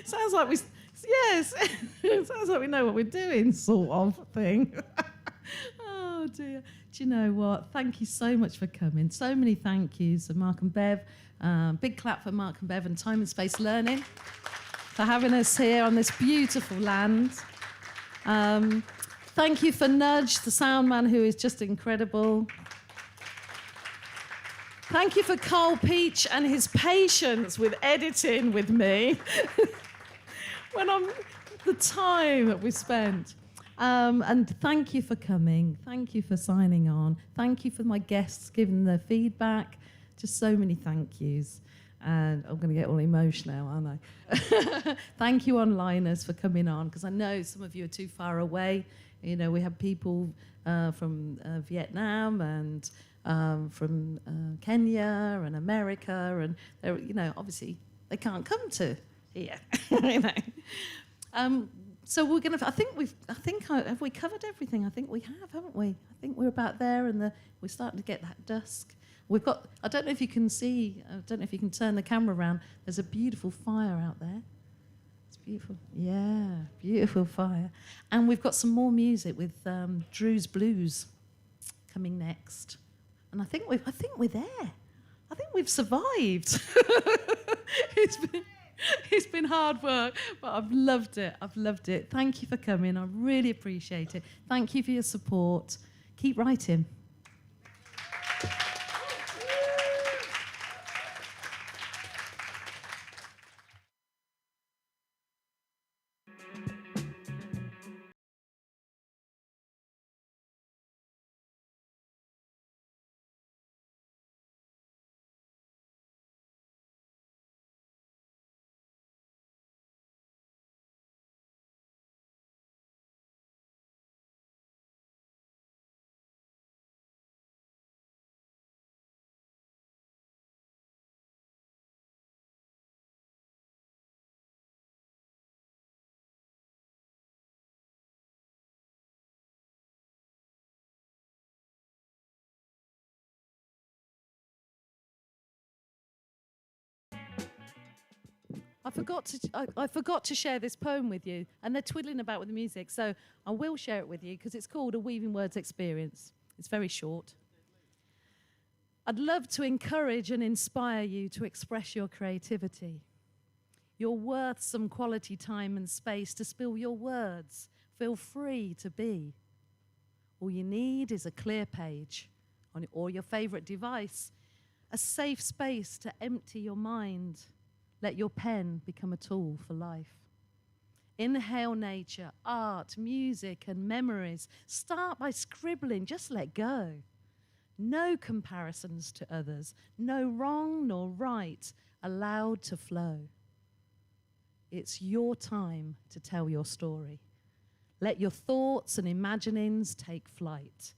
Sounds like it sounds like we know what we're doing, sort of thing. Oh dear. Do you know what? Thank you so much for coming. So many thank yous to Mark and Bev. Big clap for Mark and Bev and Time and Space Learning for having us here on this beautiful land. Thank you for Nudge, the sound man, who is just incredible. Thank you for Carl Peach and his patience with editing with me. When the time that we spent. And thank you for coming. Thank you for signing on. Thank you for my guests giving their feedback. Just so many thank yous. And I'm going to get all emotional, aren't I? Thank you, onliners, for coming on, because I know some of you are too far away. You know, we have people from Vietnam and from Kenya and America, and they're, you know, obviously they can't come to here. You know. So we're gonna. Have we covered everything? I think we have, haven't we? I think we're about there, and we're starting to get that dusk. We've got. I don't know if you can see. I don't know if you can turn the camera around. There's a beautiful fire out there. It's beautiful. Yeah, beautiful fire. And we've got some more music with Drew's Blues coming next. And I think we're there. I think we've survived. It's been hard work, but I've loved it. I've loved it. Thank you for coming. I really appreciate it. Thank you for your support. Keep writing. I forgot to share this poem with you, and they're twiddling about with the music, so I will share it with you because it's called A Weaving Words Experience. It's very short. I'd love to encourage and inspire you to express your creativity. You're worth some quality time and space to spill your words. Feel free to be. All you need is a clear page or your favorite device, a safe space to empty your mind. Let your pen become a tool for life. Inhale nature, art, music, and memories. Start by scribbling, just let go. No comparisons to others, no wrong nor right, allowed to flow. It's your time to tell your story. Let your thoughts and imaginings take flight.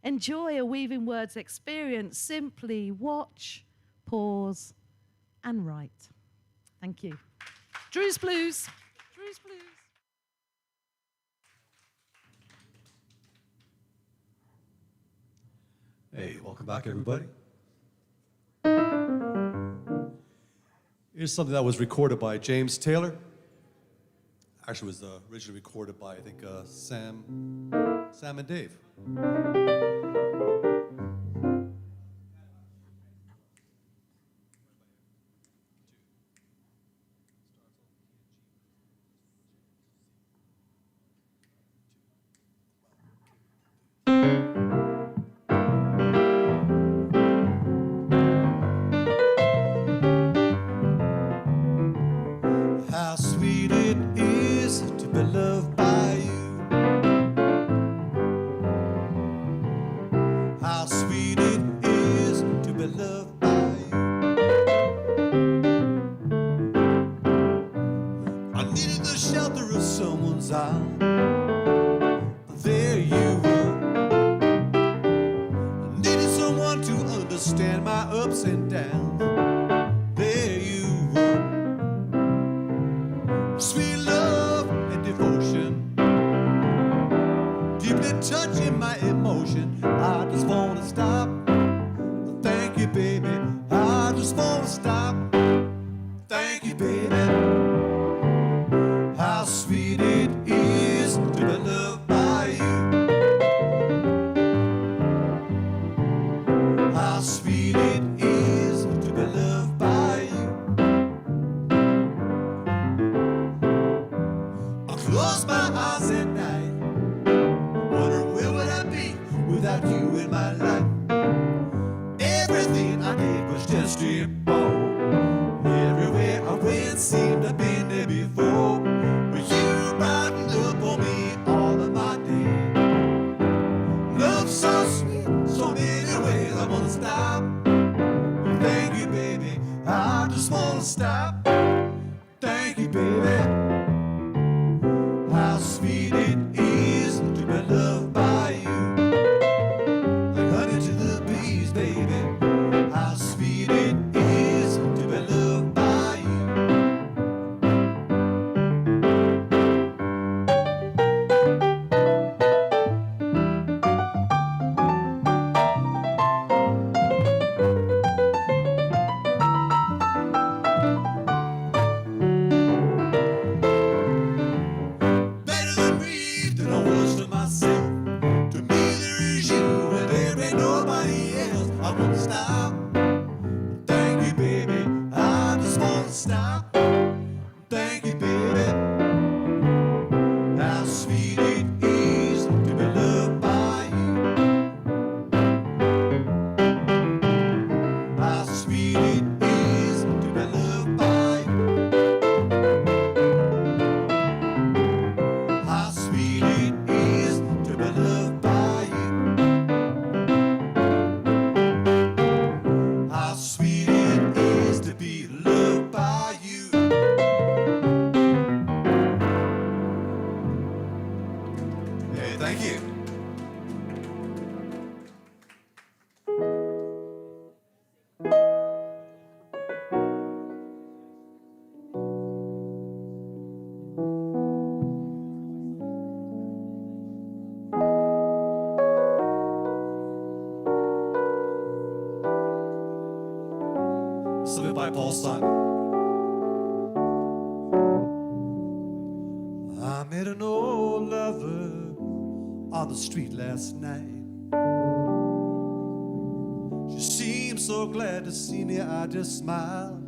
Enjoy a Weaving Words experience. Simply watch, pause, and write. Thank you. Drew's Blues. Drew's Blues. Hey, welcome back, everybody. Here's something that was recorded by James Taylor. Actually, it was originally recorded by, I think, Sam and Dave. be loved by you. How sweet it is to be loved by you. I needed the shelter of someone's arms. There you were. I needed someone to understand my ups and downs. There you were. Sweet love and devotion, deeply touching my emotion. I just wanna stop. Thank you, baby. I just wanna stop. Thank you, baby. How sweet it is to be loved by you. How sweet it is to be loved by you. I close my eyes at night, wondering where would I be without you in my life. Everything I did was just a ball. Everywhere I went seemed to be there before. But you brightened up on me all of my day. Love so sweet, so many ways I wanna stop. Thank you, baby. I just wanna stop. Thank you, baby. How sweet it is to be loved by you. Like honey to the bees, baby. How sweet it is to be loved by you. Better than me than I was to myself. To me there is you and there ain't nobody else. I won't stop. Thank you, baby. I just wanna stop. Thank you, baby. How sweet it is to be loved by you. How sweet it is to be loved by you. How sweet it is to be loved by you. How sweet it is to be loved by you. Hey, thank you. Something by Paul Simon. I met an old lover on the street last night. She seemed so glad to see me, I just smiled.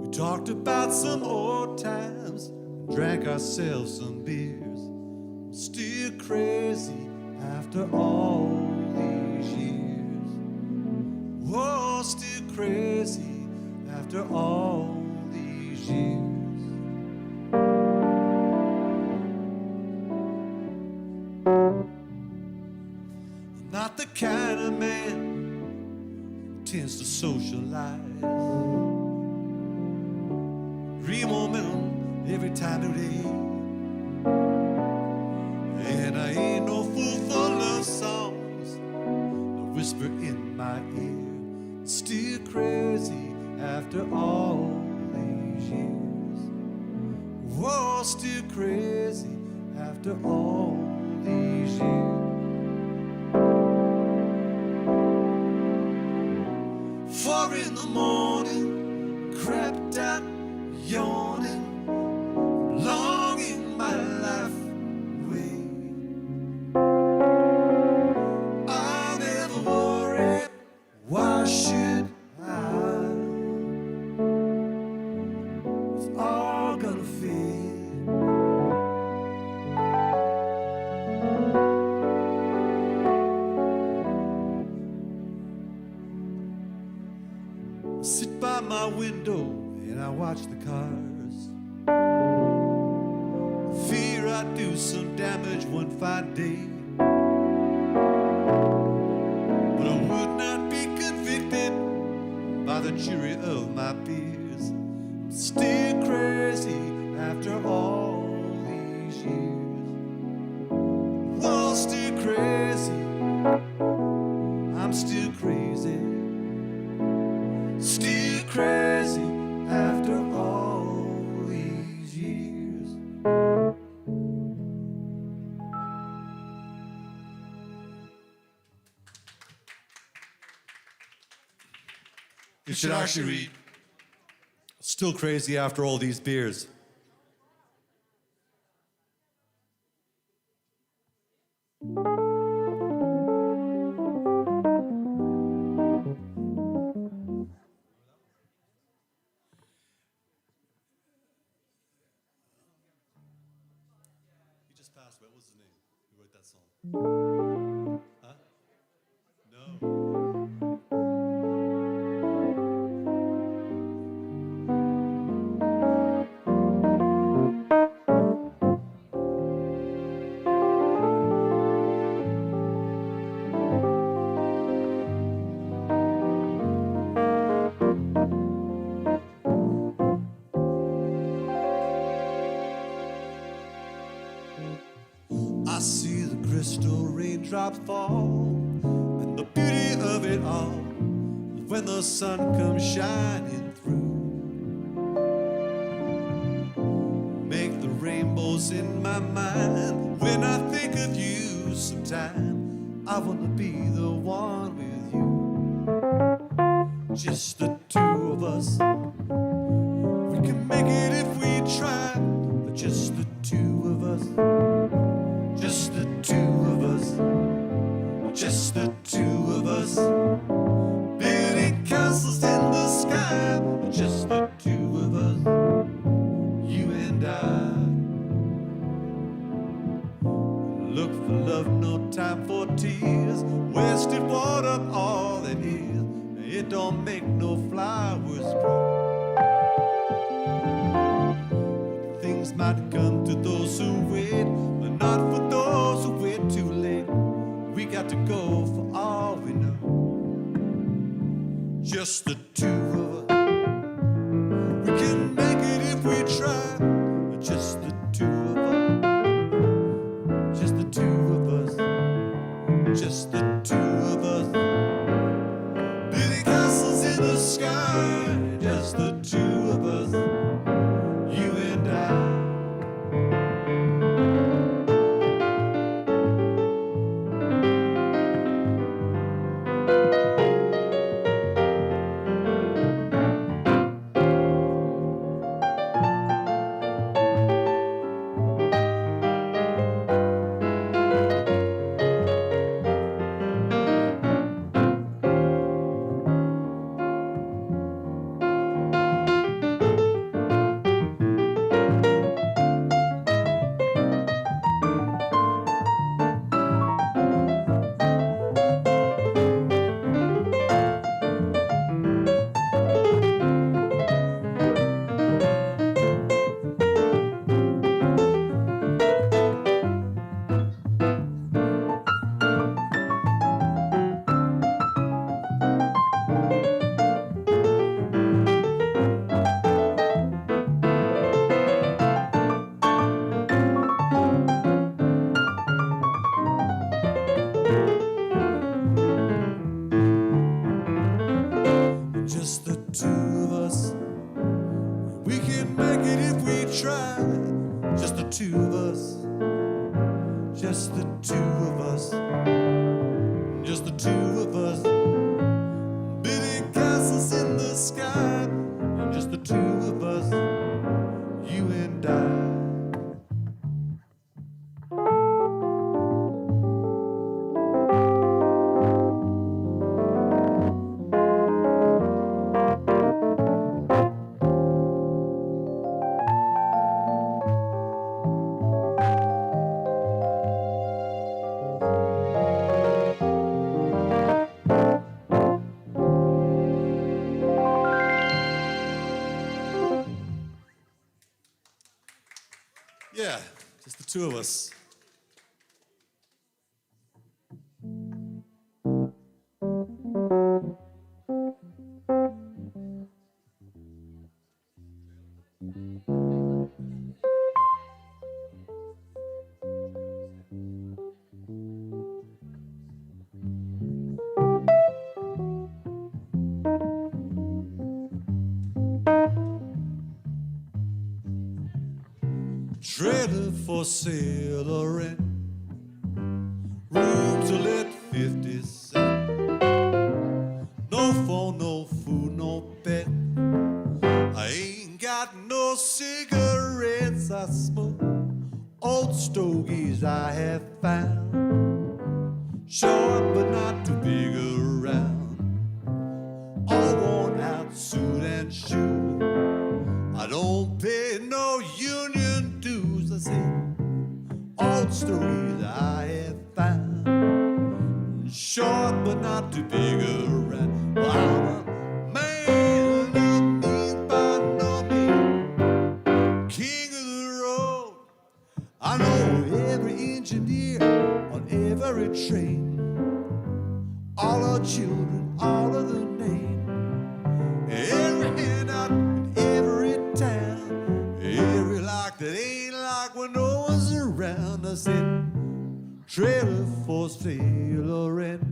We talked about some old times and drank ourselves some beers. I'm still crazy after all these years. Oh, still crazy after all these years. I'm not the kind of man who tends to socialize. Real momentum every time of day. And I ain't no fool for love songs that whisper in my ear. Still crazy after all these years. Whoa, still crazy after all these years. 4 in the morning, crept out, yawning, longing my life away. I never worried, why should I? It's all gonna fade. I sit by my window and I watch the cars Fear I'd do some damage one fine day, but I would not be convicted by the jury of my peers. I'm still crazy after all these years. Well, still crazy. I'm still crazy. Still crazy after all these years. You should actually read Still Crazy After All These Beers. He just passed away. What was his name? Who wrote that song? Huh? No. I see the crystal raindrops fall, and the beauty of it all is when the sun comes shining through. Make the rainbows in my mind when I think of you sometime. I wanna be the one with you, just the two of us. We can make it if we try, just the two of us. Just the two of us, just the two of us, building castles in the sky, just the two of us, you and I. Look for love, no time for tears, wasted water, all it is, it don't make no flowers grow. Things might come to those who wait, but not for those who wait too late. We got to go for all we know. Just the two of us. We can make it if we try. Just the two of us. Just the two of us. Just the two of us. Building castles in the sky. Just the two of us. You and I. Just the two of us. We can make it if we try. Just the two of us. Just the two of us. Just the two of us. Building castles in the sky. Just the two of us. You and I. Yeah, just the two of us. Trailer for sale or rent, room to let 50 cents. No phone, no food, no bed. I ain't got no cigarettes. I smoke old stogies I have found, short but not too big around. All worn out suit and shoes. I don't pay no union dues. I say old stories I have found, short but not too big around. Well, I'm a man of means by no means, king of the road. I know every engineer on every train, all our children, all of the names, every handout in every town, every lock that ain't locked when no one's around. I said, trailer for sale or rent,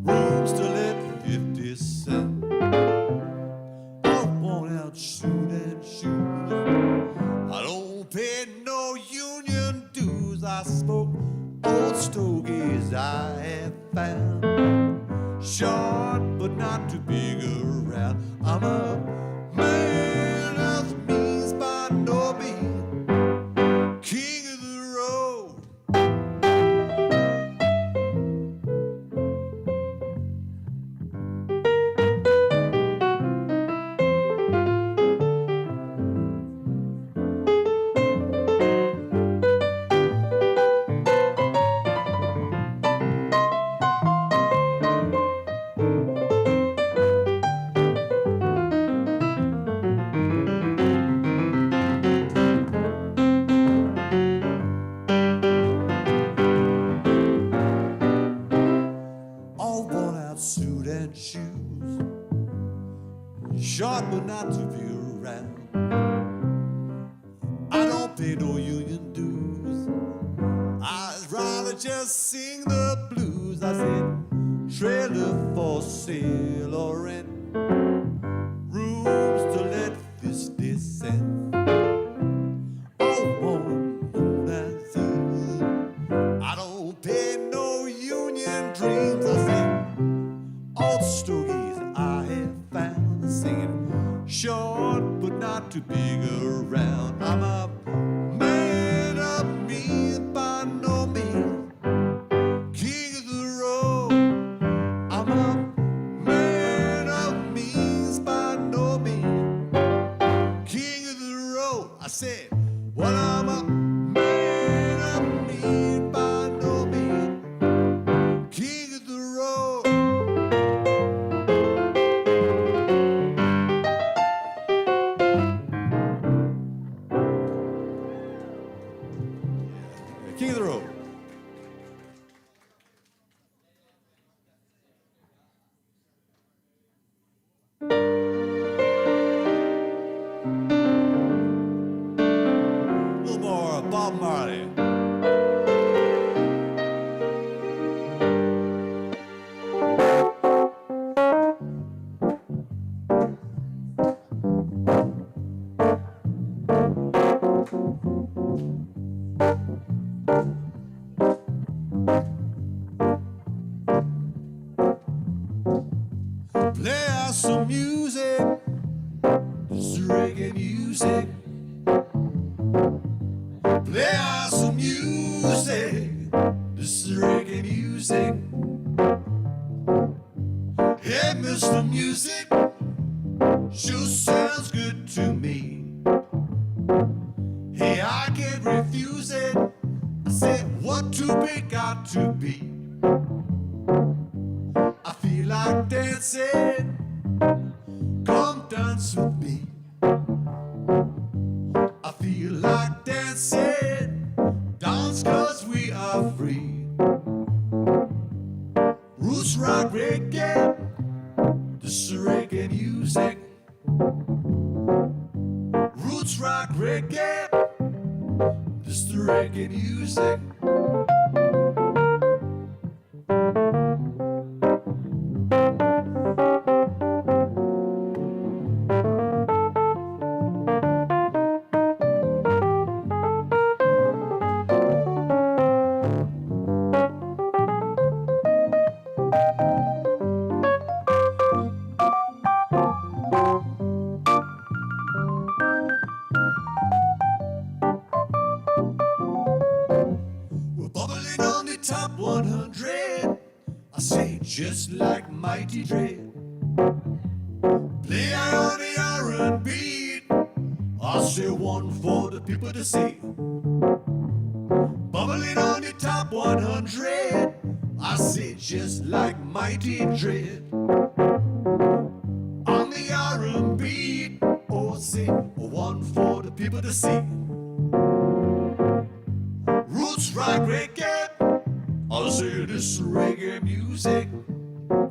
rooms to let 50 cents. All worn out suit and shoes. I don't pay no union dues. I smoke old stogies I have found, short but not too big around. I'm a man of means by no means, king of the road. All worn out suit and shoes, short but not to be around. I don't pay no union dues. I'd rather just sing the blues. I said, trailer for sale or rent, rooms to let 50 cents. All worn and through. I don't pay no union dreams. I said, old stogies I have found, singing short but not too big around. I'm a man of means by no means, king of the road. I'm a man of means by no means, king of the road. I said, well, I'm a man of means by no means, king of the road. King of the road. A little more Bob Marley. Play out some music, just reggae music. Play out some music, this is reggae music. Hey, Mr. Music, sure sounds good to me. Hey, I can't refuse it. I said, what too big got to be? I feel like dancing, come dance with me. I feel like roots rock reggae. This is the reggae music. We're bubbling on the top 100. I say just like Mighty Dread. Play on the R&B. I say one for the people to see. Bubbling on the top 100. I say just like Mighty Dread. On the R&B. Oh, I say one for the people to see. Roots rock reggae. I say this reggae music.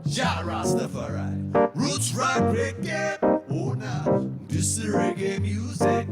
Ja Rastafari. Roots rock reggae. Oh, now this is reggae music.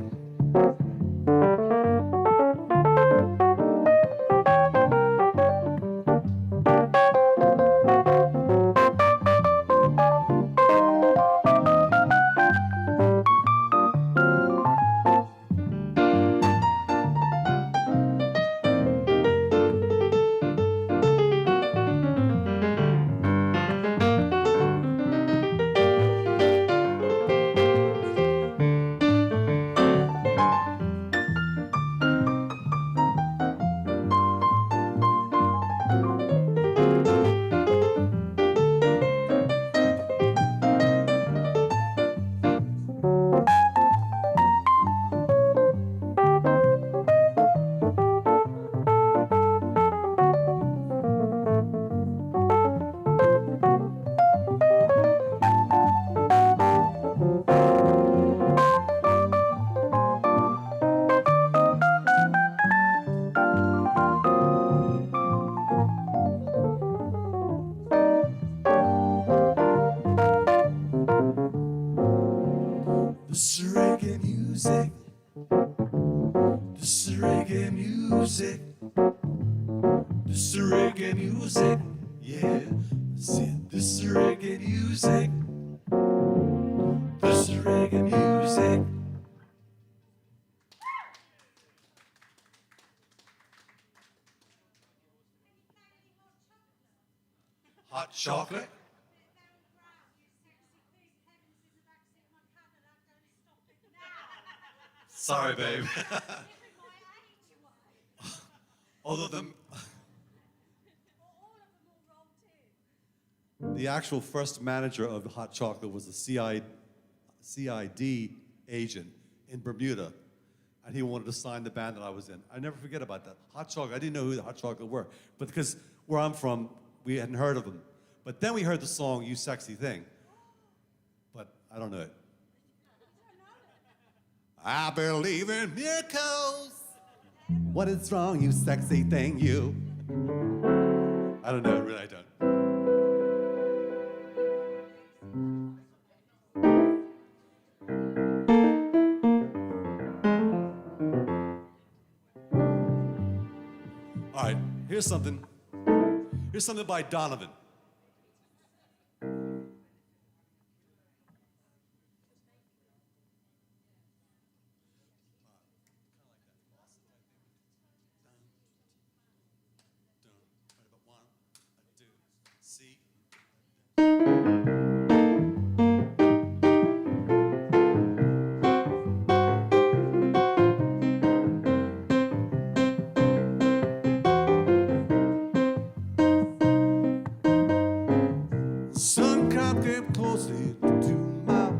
This is reggae music. This is reggae music. This is reggae music. Yeah, see, this is reggae music. This is reggae music. Hot chocolate. Sorry, babe. Although the actual first manager of Hot Chocolate was a CID agent in Bermuda, and he wanted to sign the band that I was in. I never forget about that. Hot Chocolate, I didn't know who the Hot Chocolate were, but because where I'm from, we hadn't heard of them. But then we heard the song, You Sexy Thing, but I don't know it. I believe in miracles. What is wrong, you sexy thing, you? I don't know, really, I don't. All right, here's something. Here's something by Donovan. Sun came closely to my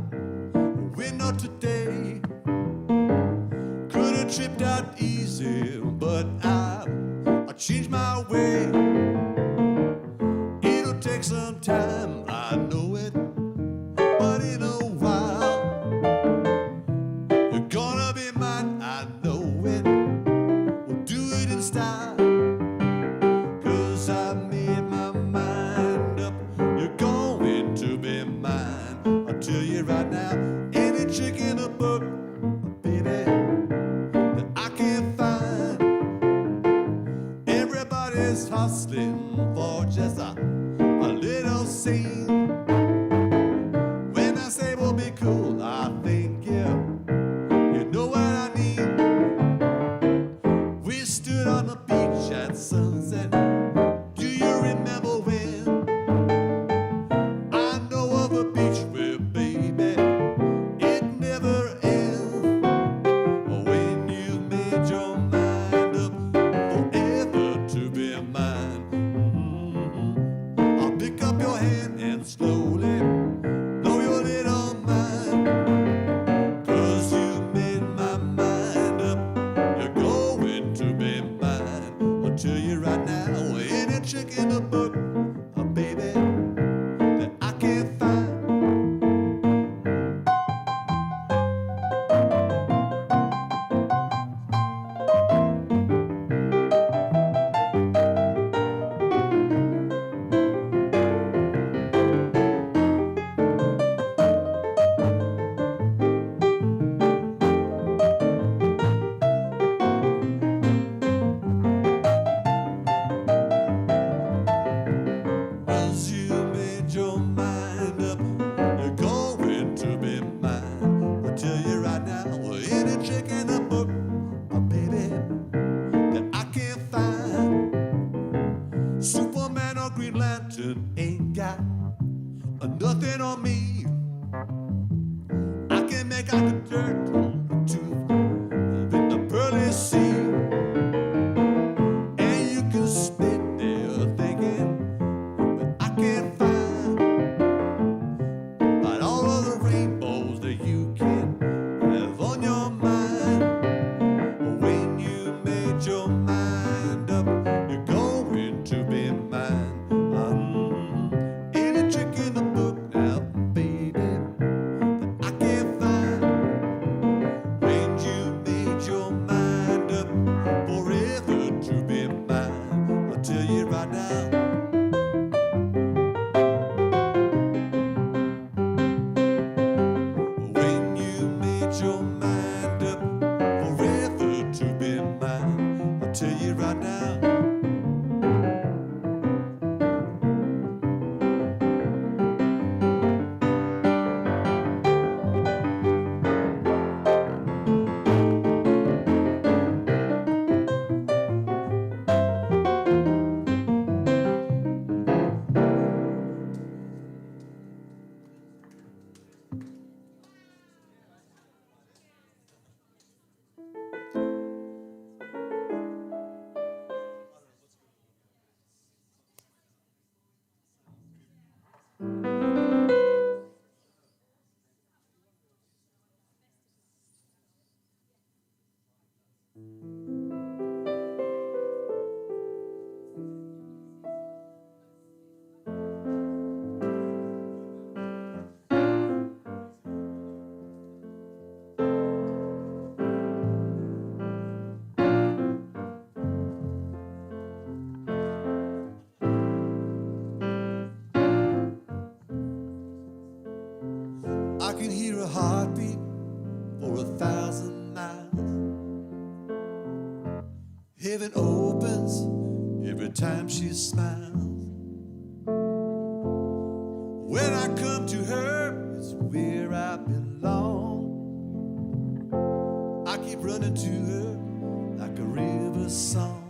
window today. Could have tripped out easy, but I changed my way. It'll take some time, I know it, but in a while you're gonna be mine, I know it. We'll do it in style, 'cause I made my mind up. You're going to be mine. I'll tell you right now, any trick in the book, baby, hustling for just a little scene. When I say we'll be cool, I think you know what I mean. We stood on the beach at sunset. Do you remember when? I know of a beach where, baby, it never ends. When you made your mind up forever to be mine, I'll pick up your hand and slowly blow your little mind. 'Cause you made my mind up, you're going to be mine. I'll tell you right now, ain't a trick in the book, baby, that I can't find. Once you made your mind up, you're going to be mine. I'll tell you right now, any trick in the book, baby, that I can't find. Superman or Green Lantern ain't got nothing on me. I can make out the dirt to in the pearly sea. And you can sit there thinking, I can't find but all of the rainbows that you can have on your mind. When you made your mind up, you're going to be mine. Ain't a trick in the book now, baby, that I can't find. When you made your mind up forever to be mine, I'll tell you right now. When you made your mind up forever to be mine, I'll tell you right now. I can hear a heartbeat for 1,000 miles. Heaven opens every time she smiles. When I come to her, it's where I belong. I keep running to her like a river song.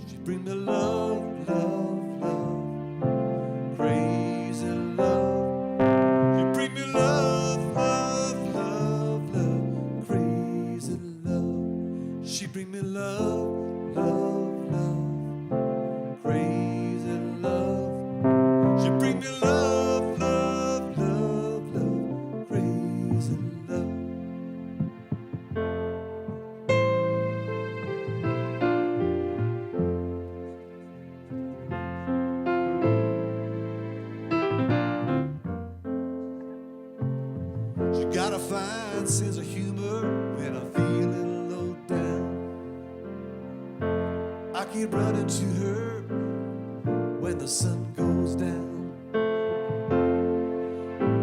She bring me love, love, love, crazy love. She bring me love, love, love, love, crazy love. She bring me love, love, love, crazy love. She bring me love, love, love, love, crazy love. She got a fine sense of humor when I'm feeling low down. I keep running to her when the sun goes down.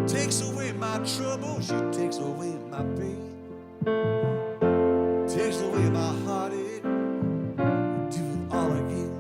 Takes away my trouble, she takes away my pain. Takes away my heartache, do it all again.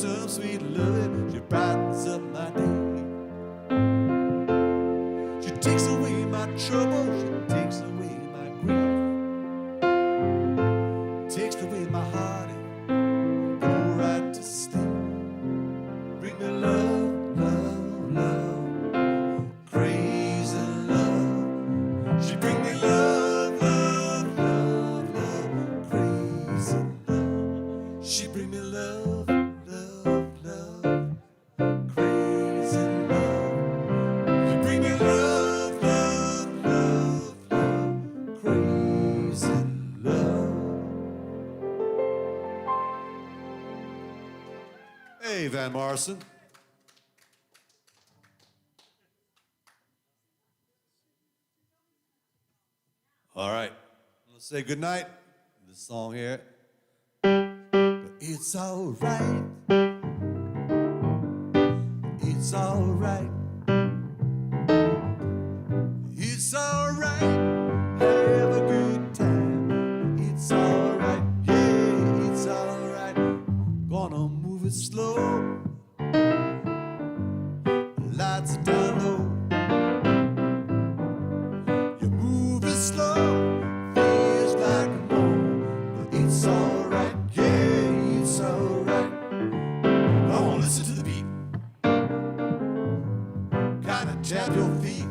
some sweet loving, she brightens up my day. She takes away my trouble, she takes away my grief, takes away my heartache, go right to sleep. Bring me love, love, love, crazy love. She bring me love, love, love, love, crazy love. She bring me love, love, love, crazy love. You bring me love, love, love, love, crazy love. Hey, Van Morrison. All right, let's say goodnight. This song here. But it's all right. It's all right. It's all right. Have a good time. It's all right. Yeah, it's all right. Gonna move it slow. Lights are down low. You move it slow. Feels like a moan. But it's all right. Yeah, it's all right. Come on, listen to the beat. Kinda tap your feet.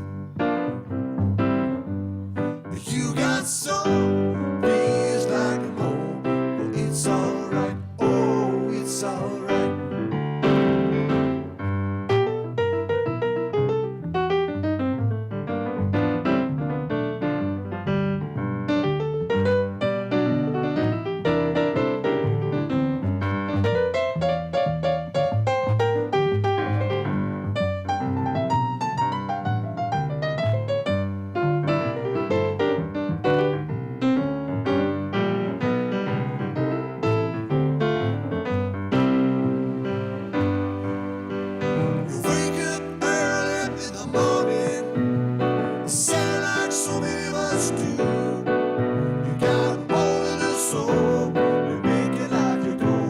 You got soul, feels like a moan, but it's alright, oh, it's alright. You wake up early in the morning, sound like so many of us do. You got more than a soul, you make your life your goal.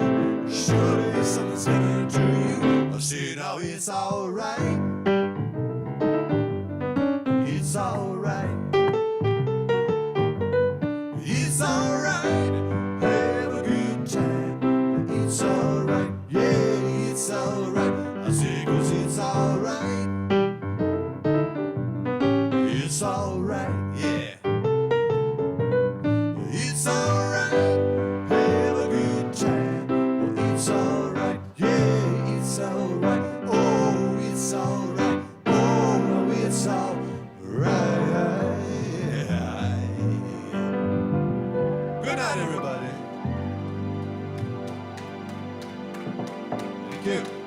Surely something's getting to you. I say now it's alright. It's alright. It's alright. Have a good time. It's alright. Yeah, it's alright. I say 'cause it's alright. It's alright. Yeah. It's alright. Have a good time. It's alright. Yeah, it's alright. Oh, it's alright. Oh, it's alright. Good night, everybody. Thank you.